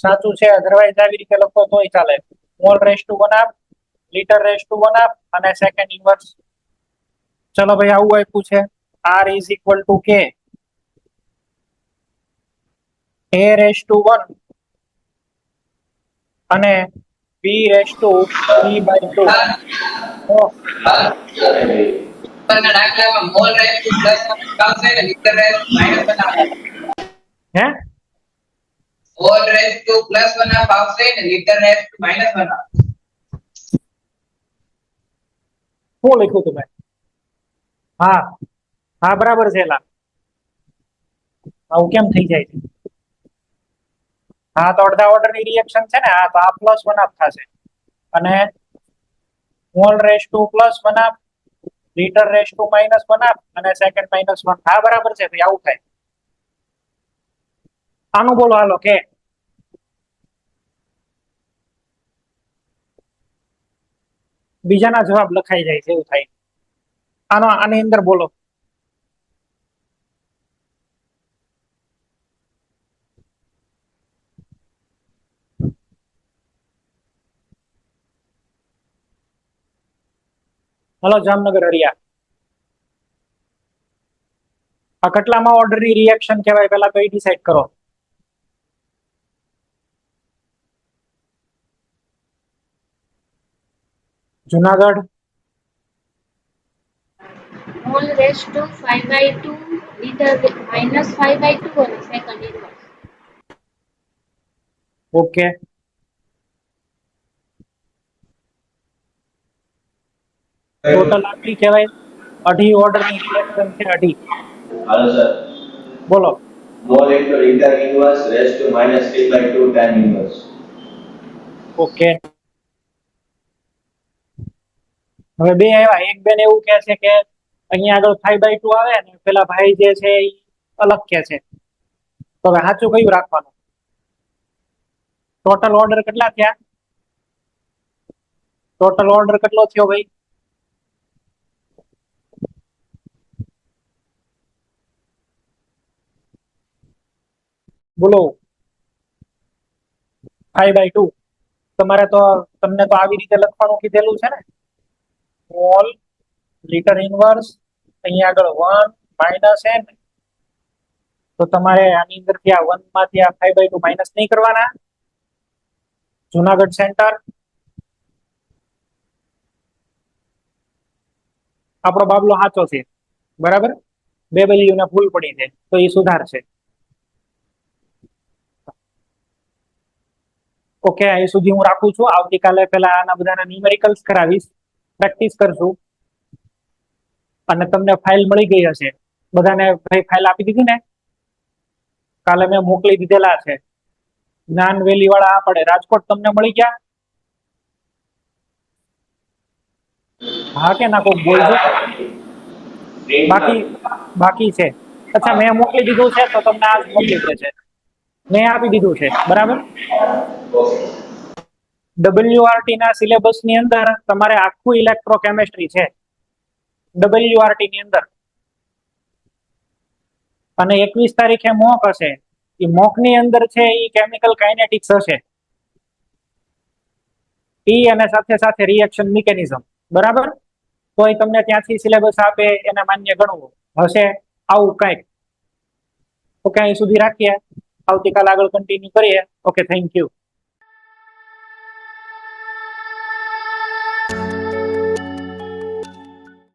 સાચું છે. અધરવાઇઝ આવી રીતે લખો તોય ચાલે. Mall raise to 1/2, litre raise to 1/2 અને સેકન્ડ ઇનવર્સ. ચલો ભાઈ, આવું આપ્યું છે. R is equal to K A raise two 1 અને B રેસ ટુ 3/2. ઉપરના દાખલામાં મોલ રેસ ટુ +1 આવશે ને લીટર રેસ ટુ -1 આવશે. હે મોલ રેસ ટુ +1 આવશે ને લીટર રેસ ટુ -1 આવશે. શું લખ્યું તમે? હા હા, બરાબર છે. લા આવું કેમ થઈ જાય છે? હા, તો અડધા ઓર્ડર ની રિએક્શન છે ને. હા, તો આ +1 થશે અને mall raise to +1, litre raise to -1 અને સેકન્ડ -1. હા, બરાબર છે ભાઈ, આવું થાય. આનું બોલો હાલો કે બીજાના જવાબ લખાઈ જાય છે એવું થાય. આની અંદર બોલો. હલો જામનગર હરિયા, આ કેટલામાં ઓર્ડરની રિએક્શન કહેવાય પેલા તો એ ડિસાઈડ કરો. Junagadh, mol raised to 5/2 liter minus 5/2 અને second inverse. ઓકે. ટોટલ આટલી કહેવાય, અઢી ઓર્ડરની રિએક્શન છે, અઢી. Hello, sir. બોલો. Mole into liter inverse raised to minus 3/2 tan inverse. Okay. હવે બે આવ્યા, એક બેન એવું કહે છે કે અહીંયા આગળ 5/2 આવે ને પેલા ભાઈ જે છે એ અલગ કહે છે, તો હવે સાચું કયું રાખવાનું? ટોટલ ઓર્ડર કેટલા થયા? ટોટલ ઓર્ડર કેટલો થયો ભાઈ? બોલો. 5/2. તમારે તો, તમને તો આવી રીતે લખવાનું કીધેલું છે ને, મોલ લીટર ઇનવર્સ, અહીંયા આગળ 1 માઇનસ n, તો તમારે આની અંદરથી આ 1 માંથી આ 5/2 માઇનસ નહીં કરવાના. જુનાગઢ સેન્ટર, આપણો બાબલો સાચો છે, બરાબર. બે વેલ્યુ ને ભૂલ પડી છે તો એ સુધારશે. ઓકે, અહીં સુધી હું રાખું છું. આવતીકાલે પેલા આના બધાના ન્યુમેરિકલ્સ કરાવીશ, પ્રેક્ટિસ કરશું. અને તમને ફાઇલ મળી ગઈ હશે બધાને. ભાઈ ફાઇલ આપી દીધી ને? કાલે મેં મોકલી દીધેલા છે. જ્ઞાન વેલી વાળા આ પડે રાજકોટ, તમને મળી ગયા? હા કે ના, કોઈ બોલજો. બાકી બાકી છે? અચ્છા, મેં મોકલી દીધું છે તો તમને આજ મોકલી દે છે. મેં આપી દીધું છે, બરાબર. WRT ના સિલેબસ ની અંદર તમારે આખું ઇલેક્ટ્રોકેમિસ્ટ્રી છે WRT ની અંદર. અને 21 તારીખે મોક હશે. એ મોક ની અંદર છે એ કેમિકલ કાઇનેટિક્સ હશે, ઈ અને સાથે સાથે રિએક્શન મિકેનિઝમ, બરાબર. તો એ તમને ત્યાંથી સિલેબસ આપે એને માન્ય ગણવું હશે, આવું કંઈક. ઓકે, અહીં સુધી રાખીએ, આવતીકાલ આગળ કન્ટિન્યુ કરીએ. Okay, thank you.